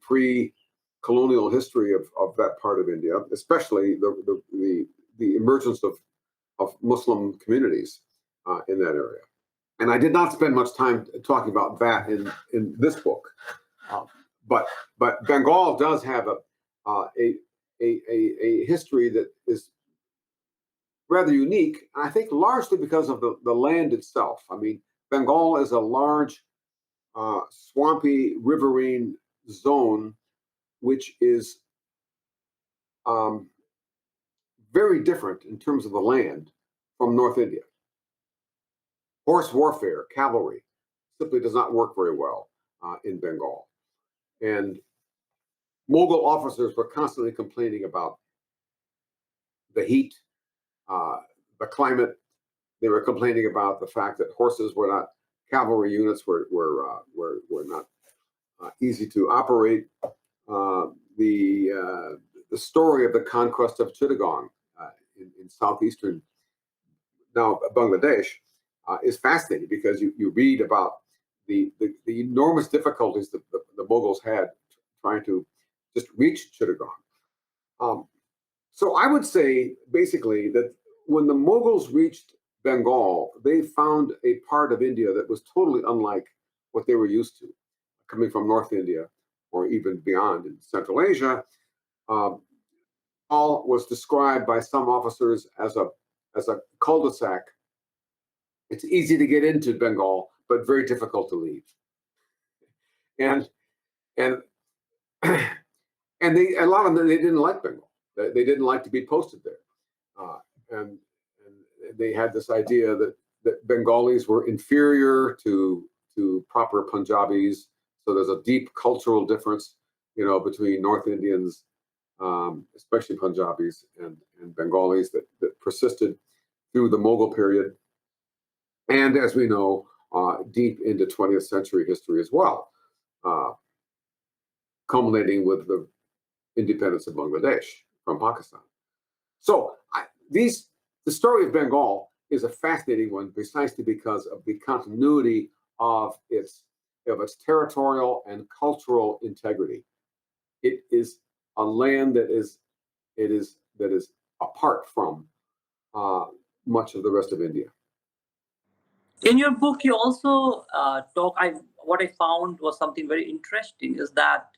pre-colonial history of that part of India, especially the emergence of Muslim communities in that area. And I did not spend much time talking about that in this book, but Bengal does have a history that is rather unique, and I think largely because of the land itself. I mean, Bengal is a large, swampy, riverine zone, which is very different in terms of the land from North India. Horse warfare, cavalry, simply does not work very well in Bengal. And Mughal officers were constantly complaining about the heat, the climate. They were complaining about the fact that horses were not, cavalry units were not easy to operate. The story of the conquest of Chittagong in southeastern now Bangladesh is fascinating, because you read about the enormous difficulties that the Mughals had trying to just reach Chittagong. So I would say basically that when the Mughals reached Bengal, they found a part of India that was totally unlike what they were used to, coming from North India or even beyond in Central Asia. All was described by some officers as a cul-de-sac. It's easy to get into Bengal, but very difficult to leave. And a lot of them, they didn't like Bengal. They didn't like to be posted there, and they had this idea that Bengalis were inferior to proper Punjabis. So there's a deep cultural difference, between North Indians, especially Punjabis and Bengalis, that persisted through the Mughal period, and as we know, deep into 20th century history as well, culminating with the independence of Bangladesh from Pakistan. So the story of Bengal is a fascinating one precisely because of the continuity of its territorial and cultural integrity. It is a land that is apart from much of the rest of India. In your book, you also talk. What I found was something very interesting is that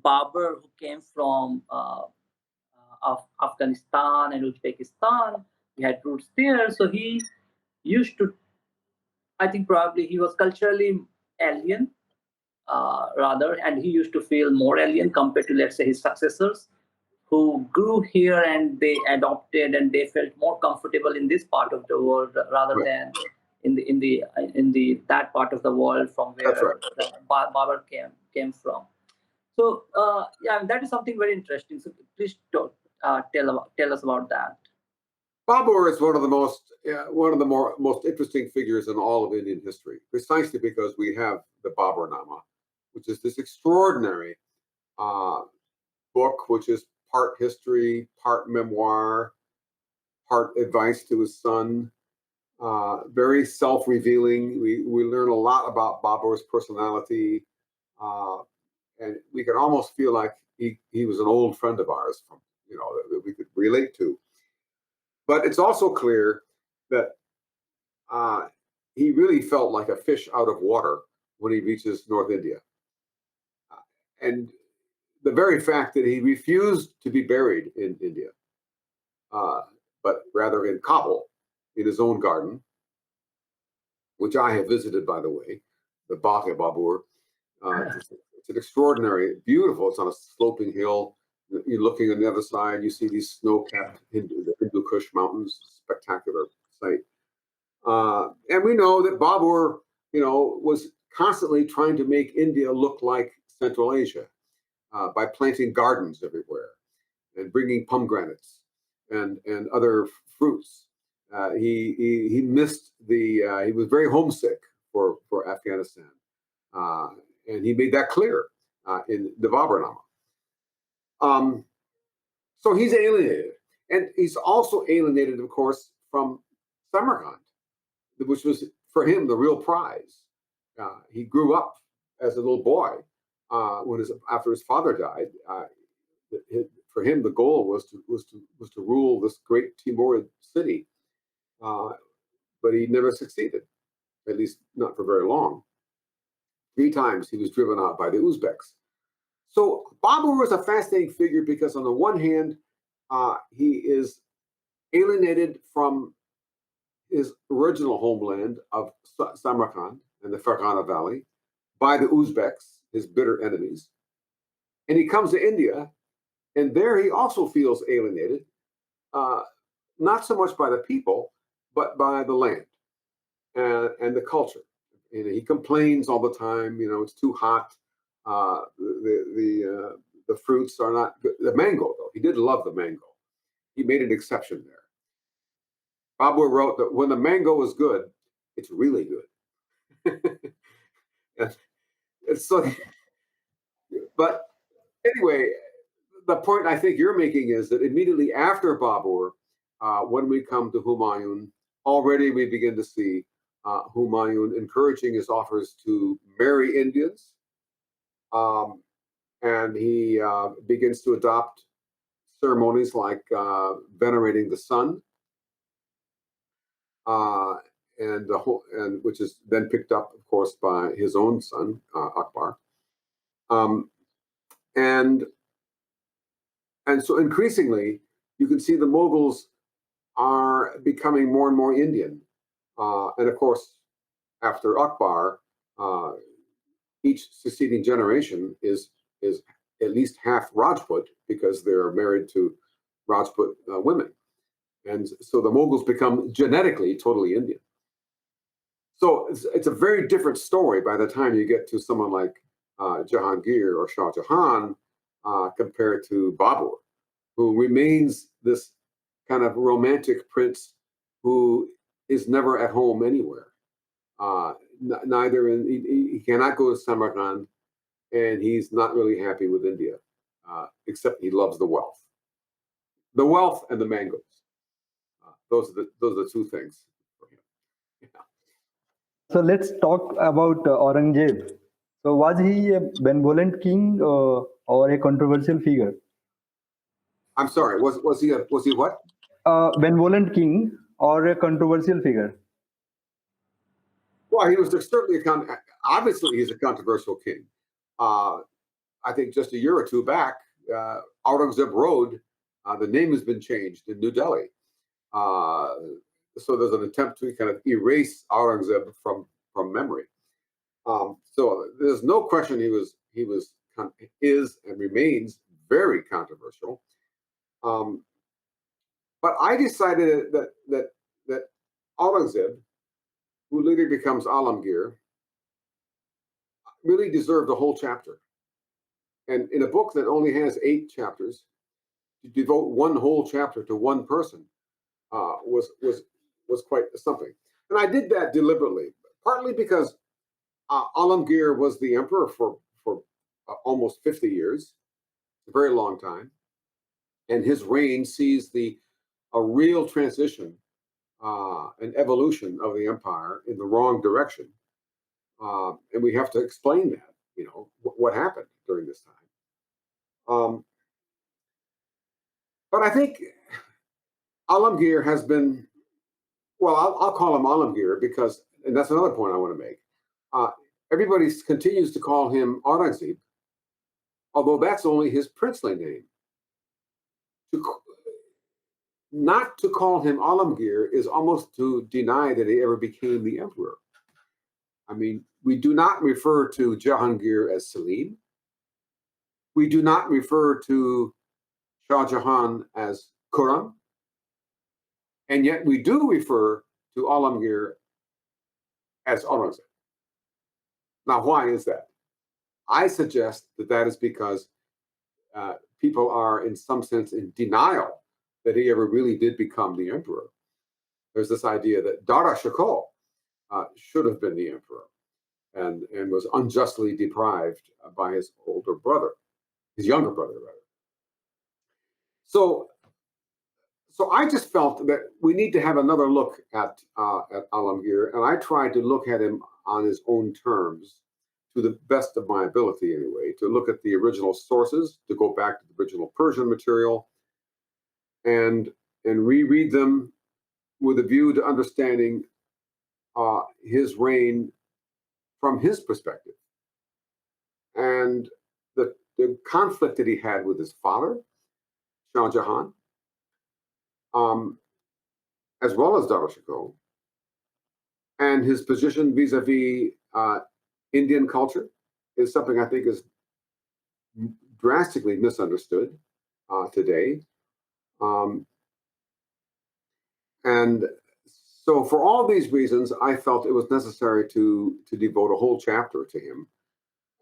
Babur, who came from Afghanistan and Uzbekistan, he had roots there. So he used to, I think probably he was culturally alien, rather, and he used to feel more alien compared to, let's say, his successors, who grew here and they adopted and they felt more comfortable in this part of the world rather Right. than in the that part of the world from where That's right. Babur came from. So yeah, that is something very interesting. So please tell us about that. Babur is one of the most interesting figures in all of Indian history, precisely because we have the Baburnama, which is this extraordinary book, which is part history, part memoir, part advice to his son. Very self-revealing. We learn a lot about Babur's personality, and we can almost feel like he was an old friend of ours, that we could relate to. But it's also clear that he really felt like a fish out of water when he reaches North India. And the very fact that he refused to be buried in India, but rather in Kabul, in his own garden, which I have visited, by the way, the Bagh Babur. It's an extraordinary, beautiful, it's on a sloping hill. You're looking on the other side, you see these snow-capped Hindu Kush mountains, spectacular sight. And we know that Babur, was constantly trying to make India look like Central Asia by planting gardens everywhere and bringing pomegranates and other fruits. He missed he was very homesick for Afghanistan. And he made that clear in the Baburnama. So he's alienated. And he's also alienated, of course, from Samarkand, which was for him the real prize. He grew up as a little boy after his father died. For him, the goal was to rule this great Timurid city, but he never succeeded, at least not for very long. 3 times he was driven out by the Uzbeks. So Babur was a fascinating figure because on the one hand, he is alienated from his original homeland of Samarkand and the Fergana Valley by the Uzbeks, his bitter enemies. And he comes to India, and there he also feels alienated, not so much by the people, but by the land and the culture. And he complains all the time, it's too hot. The fruits are not good. The mango, though, he did love the mango. He made an exception there. Babur wrote that when the mango is good, it's really good. and so, but anyway, the point I think you're making is that immediately after Babur, when we come to Humayun, already we begin to see Humayun encouraging his offers to marry Indians. And he begins to adopt ceremonies like venerating the sun, and which is then picked up, of course, by his own son, Akbar. And so increasingly, you can see the Mughals are becoming more and more Indian. And of course, after Akbar, each succeeding generation is at least half Rajput because they're married to Rajput women. And so the Mughals become genetically totally Indian. So it's a very different story by the time you get to someone like Jahangir or Shah Jahan compared to Babur, who remains this kind of romantic prince who is never at home anywhere. He cannot go to Samarkand, and he's not really happy with India, except he loves the wealth and the mangoes. Those are the 2 things So let's talk about Aurangzeb. So was he a benevolent king or a controversial figure? I'm sorry. Was he what? Benevolent king or a controversial figure? Well, he was certainly obviously he's a controversial king. I think just a year or two back, Aurangzeb Road, the name has been changed in New Delhi. So there's an attempt to kind of erase Aurangzeb from memory. So there's no question he is and remains very controversial. But I decided that Aurangzeb, who later becomes Alamgir, really deserved a whole chapter. And in a book that only has 8 chapters, to devote one whole chapter to one person was quite something. And I did that deliberately, partly because Alamgir was the emperor for almost 50 years, a very long time, and his reign sees a real transition, an evolution of the empire in the wrong direction, and we have to explain that. What happened during this time. But I think Alamgir has been, well, I'll call him Alamgir because, and that's another point I want to make. Everybody continues to call him Aurangzeb, although that's only his princely name. Not to call him Alamgir is almost to deny that he ever became the emperor. I mean, we do not refer to Jahangir as Salim. We do not refer to Shah Jahan as Khurram. And yet we do refer to Alamgir as Aurangzeb. Now, why is that? I suggest that is because people are, in some sense, in denial that he ever really did become the emperor. There's this idea that Dara Shikoh should have been the emperor and was unjustly deprived by his older brother, his younger brother, rather. So I just felt that we need to have another look at Alamgir, and I tried to look at him on his own terms, to the best of my ability anyway, to look at the original sources, to go back to the original Persian material, and reread them with a view to understanding his reign from his perspective, and the conflict that he had with his father, Shah Jahan, as well as Dara Shikoh, and his position vis-a-vis Indian culture is something I think is drastically misunderstood today. And so for all these reasons, I felt it was necessary to devote a whole chapter to him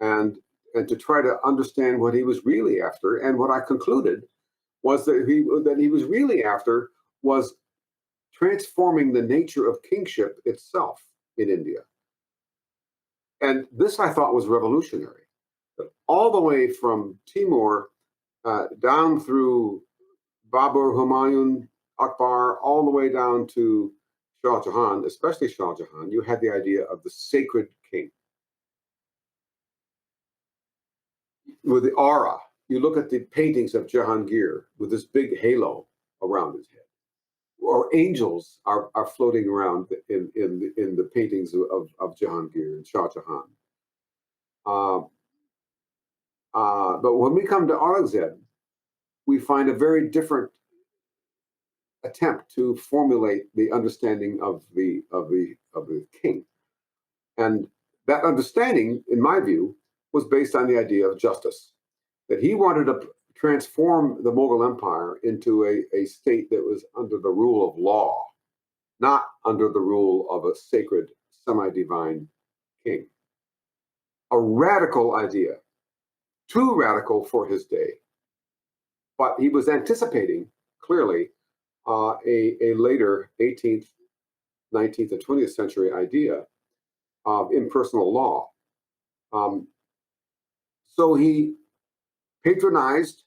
and to try to understand what he was really after. And what I concluded was that he was really after was transforming the nature of kingship itself in India. And this I thought was revolutionary. But all the way from Timur down through Babur, Humayun, Akbar, all the way down to Shah Jahan, especially Shah Jahan, you had the idea of the sacred king. With the aura, you look at the paintings of Jahangir with this big halo around his head, or angels are floating around in the paintings of Jahangir and Shah Jahan. But when we come to Aurangzeb, we find a very different attempt to formulate the understanding of the king, and that understanding, in my view, was based on the idea of justice. That he wanted to transform the Mughal Empire into a state that was under the rule of law, not under the rule of a sacred, semi-divine king. A radical idea, too radical for his day. But he was anticipating, clearly, a later 18th, 19th, and 20th century idea of impersonal law. So he patronized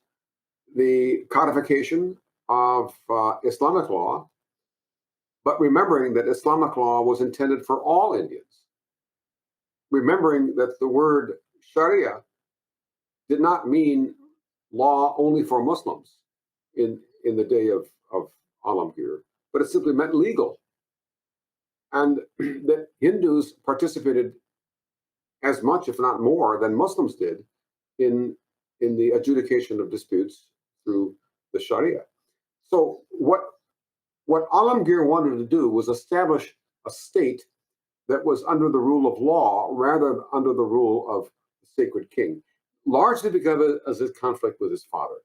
the codification of Islamic law, but remembering that Islamic law was intended for all Indians, remembering that the word Sharia did not mean law only for Muslims in the day of Alamgir, but it simply meant legal. And that Hindus participated as much, if not more, than Muslims did in the adjudication of disputes through the Sharia. So what Alamgir wanted to do was establish a state that was under the rule of law rather than under the rule of the sacred king, largely because of his conflict with his father.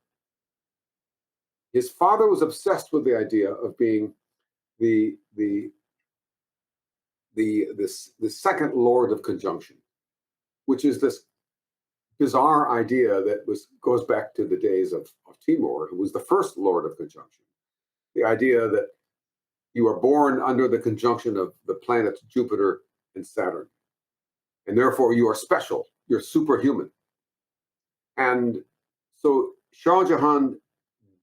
His father was obsessed with the idea of being the second lord of conjunction, which is this bizarre idea that goes back to the days of Timur, who was the first lord of conjunction. The idea that you are born under the conjunction of the planets Jupiter and Saturn, and therefore you are special, you're superhuman. And so Shah Jahan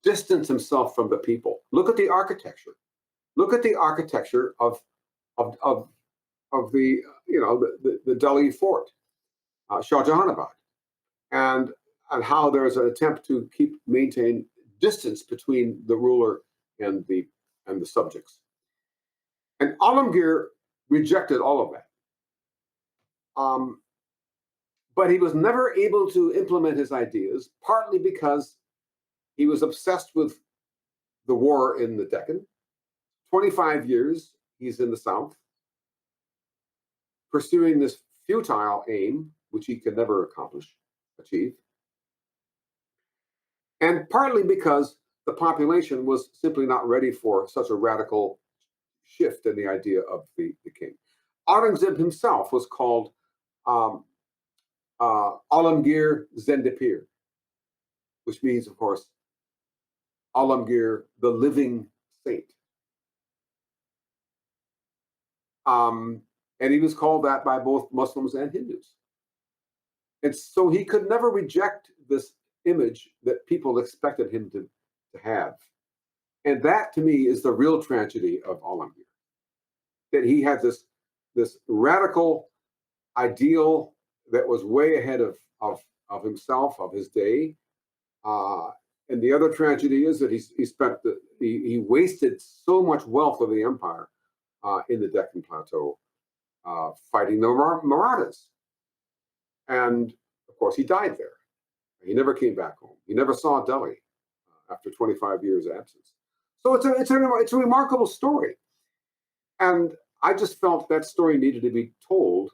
distanced himself from the people. Look at the architecture. Look at the architecture of the the Delhi fort, Shah Jahanabad, and how there is an attempt to maintain distance between the ruler and the subjects. And Alamgir rejected all of that. But he was never able to implement his ideas, partly because he was obsessed with the war in the Deccan. 25 years he's in the south, pursuing this futile aim, which he could never achieve. And partly because the population was simply not ready for such a radical shift in the idea of the king. Aurangzeb himself was called Alamgir Zendipir, which means, of course, Alamgir, the living saint. And he was called that by both Muslims and Hindus. And so he could never reject this image that people expected him to have. And that, to me, is the real tragedy of Alamgir, that he had this radical ideal that was way ahead of himself, of his day. And the other tragedy is that he wasted so much wealth of the empire in the Deccan Plateau, fighting the Marathas. And of course, he died there. He never came back home. He never saw Delhi after 25 years absence. So it's a remarkable story. And I just felt that story needed to be told,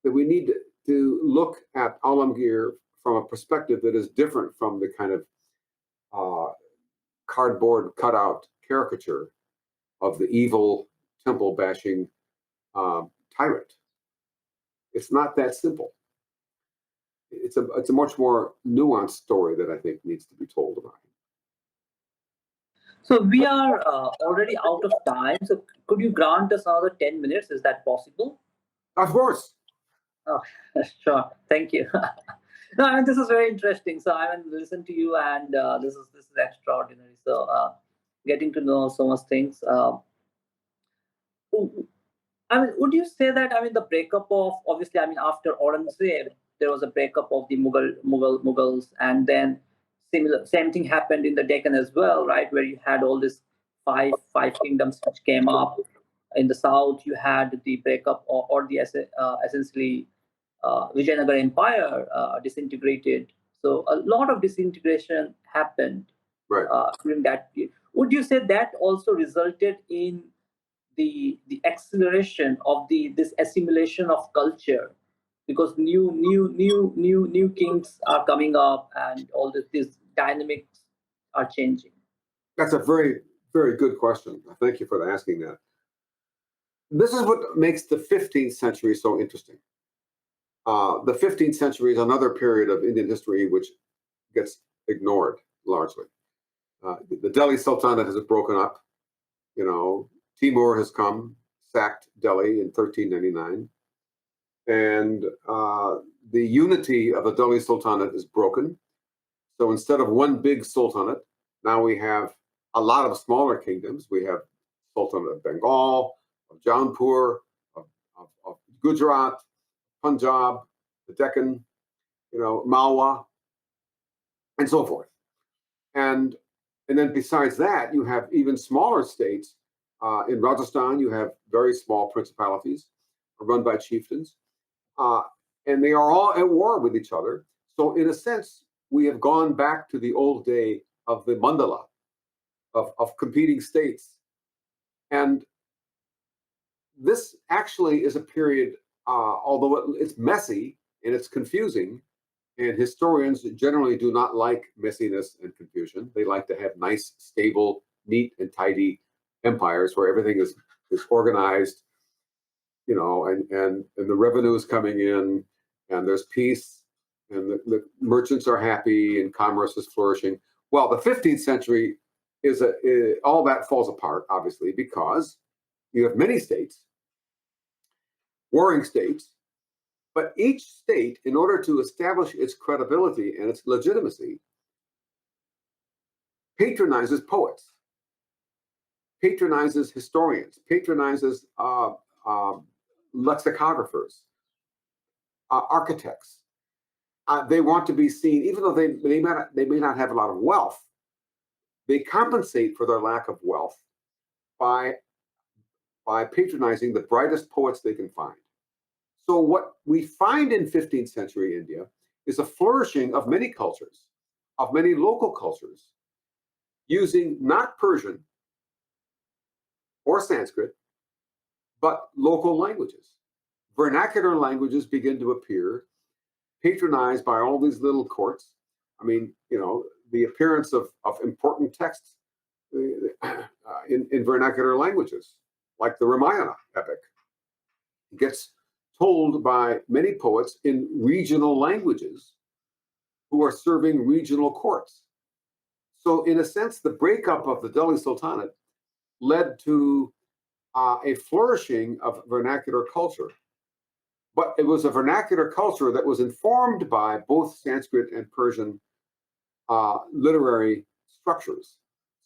that we need to look at Alamgir from a perspective that is different from the kind of cardboard cutout caricature of the evil temple bashing tyrant. It's not that simple. It's a much more nuanced story that I think needs to be told about him. So we are already out of time. So could you grant us another 10 minutes? Is that possible? Of course. Oh, sure. Thank you. No, I mean, this is very interesting. So I mean, listen to you, and this is extraordinary. So getting to know so much things. I mean, would you say that, I mean, the breakup of, obviously, I mean, after Aurangzeb, there was a breakup of the Mughals, and then same thing happened in the Deccan as well, right? Where you had all these five kingdoms which came up. In the south, you had the breakup or the essentially Vijayanagar Empire disintegrated. So a lot of disintegration happened during that period. Would you say that also resulted in the acceleration of this assimilation of culture, because new kings are coming up and all these dynamics are changing? That's a very, very good question. Thank you for asking that. This is what makes the 15th century so interesting. The 15th century is another period of Indian history which gets ignored largely. The Delhi Sultanate has broken up. Timur has come, sacked Delhi in 1399. And the unity of the Delhi Sultanate is broken. So instead of one big sultanate, now we have a lot of smaller kingdoms. We have Sultanate of Bengal, of Jaunpur, of Gujarat, Punjab, the Deccan, Malwa, and so forth. And then besides that, you have even smaller states. In Rajasthan, you have very small principalities run by chieftains, and they are all at war with each other. So in a sense, we have gone back to the old day of the mandala, of competing states. And this actually is a period, although it's messy and it's confusing, and historians generally do not like messiness and confusion. They like to have nice, stable, neat, and tidy empires where everything is organized, and the revenue is coming in, and there's peace, and the merchants are happy, and commerce is flourishing. Well, the 15th century all that falls apart, obviously, because you have many states, warring states, but each state, in order to establish its credibility and its legitimacy, patronizes poets, patronizes historians, patronizes lexicographers, architects. They want to be seen, even though they may not have a lot of wealth. They compensate for their lack of wealth by patronizing the brightest poets they can find. So what we find in 15th century India is a flourishing of many cultures, of many local cultures, using not Persian or Sanskrit, but local languages. Vernacular languages begin to appear, patronized by all these little courts. I mean, the appearance of important texts in vernacular languages, like the Ramayana epic, gets told by many poets in regional languages who are serving regional courts. So in a sense, the breakup of the Delhi Sultanate led to a flourishing of vernacular culture. But it was a vernacular culture that was informed by both Sanskrit and Persian literary structures.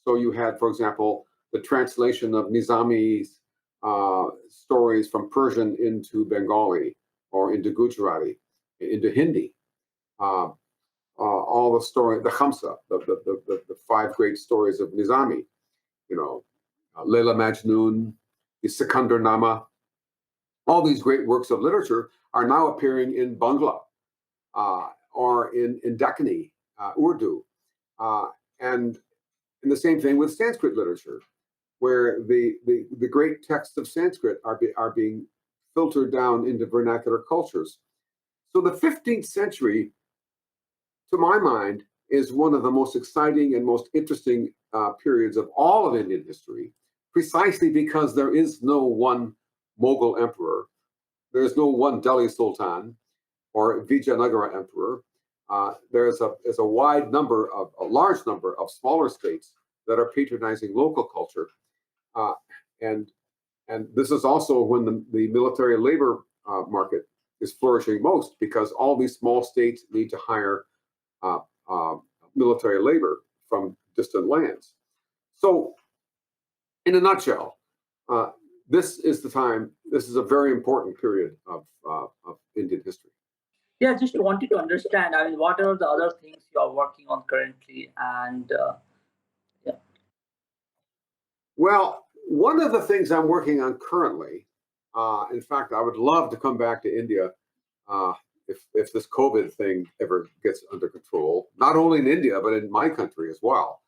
So you had, for example, the translation of Nizami's stories from Persian into Bengali or into Gujarati, into Hindi. All the story, the Khamsa, the five great stories of Nizami, Layla Majnun, the Sikandar Nama. All these great works of literature are now appearing in Bangla or in Deccani, Urdu. And the same thing with Sanskrit literature, where the great texts of Sanskrit are being filtered down into vernacular cultures. So the 15th century, to my mind, is one of the most exciting and most interesting periods of all of Indian history, precisely because there is no one Mughal emperor, there's no one Delhi Sultan or Vijayanagara emperor. There's a large number of smaller states that are patronizing local culture, and this is also when the military labor market is flourishing most, because all these small states need to hire military labor from distant lands. So, in a nutshell, this is a very important period of Indian history. Yeah, just wanted to understand. I mean, what are the other things you are working on currently? And yeah. Well, one of the things I'm working on currently, in fact, I would love to come back to India if this COVID thing ever gets under control, not only in India, but in my country as well,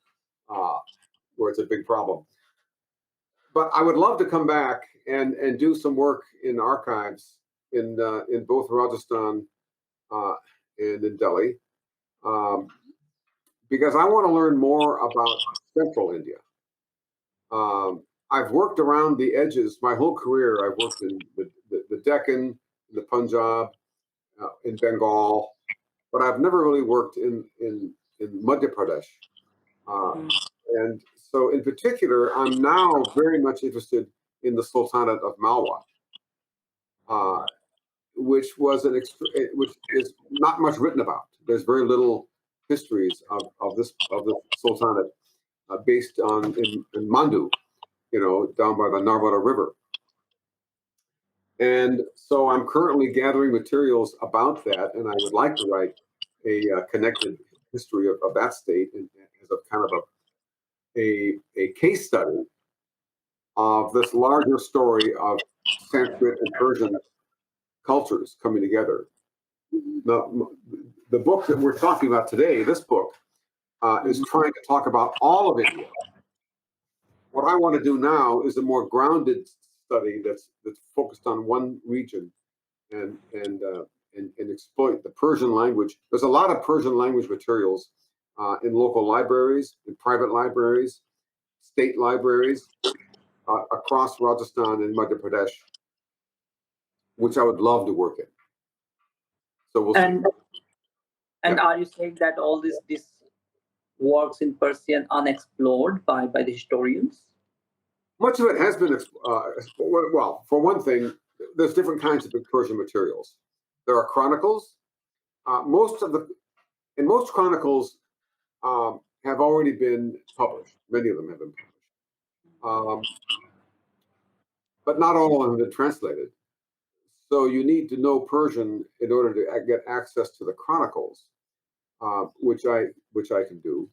where it's a big problem. But I would love to come back and do some work in archives in both Rajasthan and in Delhi, because I want to learn more about central India. I've worked around the edges my whole career. I've worked in the Deccan, the Punjab, in Bengal, but I've never really worked in Madhya Pradesh. And so, in particular, I'm now very much interested in the Sultanate of Malwa, which is not much written about. There's very little histories of the Sultanate based in Mandu, down by the Narmada River. And so I'm currently gathering materials about that, and I would like to write a connected history of that state and as a kind of a case study of this larger story of Sanskrit and Persian cultures coming together. The book that we're talking about today, this book, is trying to talk about all of India. What I want to do now is a more grounded study that's focused on one region and exploit the Persian language. There's a lot of Persian language materials in local libraries, in private libraries, state libraries across Rajasthan and Madhya Pradesh, which I would love to work in. So we'll see. And are you saying that all this works in Persian unexplored by the historians? Much of it has been well, for one thing, there's different kinds of Persian materials. There are chronicles. Most chronicles have already been published. Many of them have been published, but not all of them have been translated. So you need to know Persian in order to get access to the chronicles, which I can do.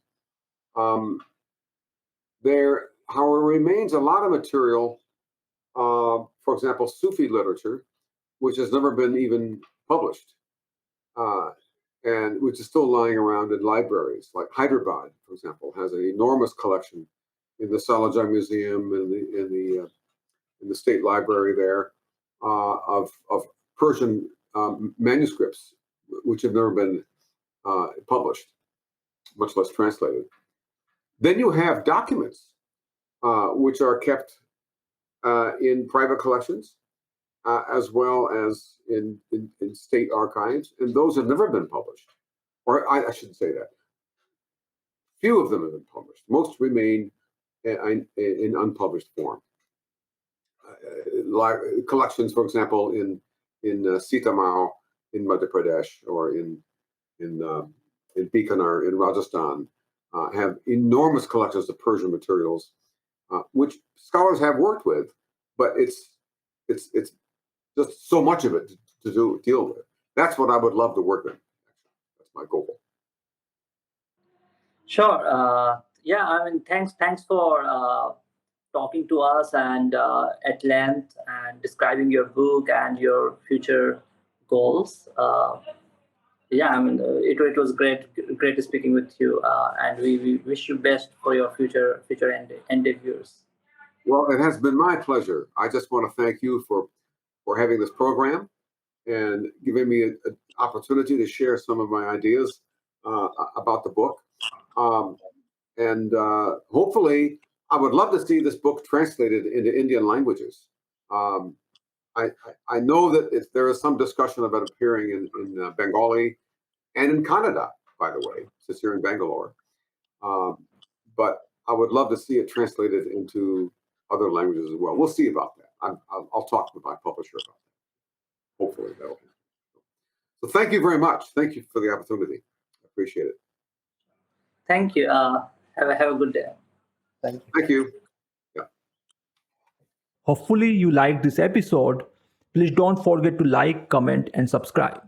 There, however, remains a lot of material. For example, Sufi literature, which has never been even published, and which is still lying around in libraries. Like Hyderabad, for example, has an enormous collection in the Salajah Museum and in the State Library there of Persian manuscripts, which have never been published, much less translated. Then you have documents, which are kept in private collections, as well as in state archives, and those have never been published. Or I shouldn't say that. Few of them have been published. Most remain in unpublished form. Collections, for example, in Sitamau in Madhya Pradesh or in Bikaner in Rajasthan, have enormous collections of Persian materials, which scholars have worked with, but it's just so much of it to deal with. That's what I would love to work with. That's my goal. Sure. Yeah, I mean, thanks for talking to us and at length and describing your book and your future goals. Yeah, I mean, it was great speaking with you, and we wish you best for your future endeavors. Well, it has been my pleasure. I just want to thank you for having this program and giving me an opportunity to share some of my ideas about the book. And hopefully, I would love to see this book translated into Indian languages. I know that if there is some discussion about appearing in Bengali and in Kannada, by the way, since you're in Bangalore. But I would love to see it translated into other languages as well. We'll see about that. I'll talk with my publisher about that. Hopefully that'll happen. So thank you very much. Thank you for the opportunity. I appreciate it. Thank you. Have a good day. Thank you. Yeah. Hopefully you liked this episode. Please don't forget to like, comment, and subscribe.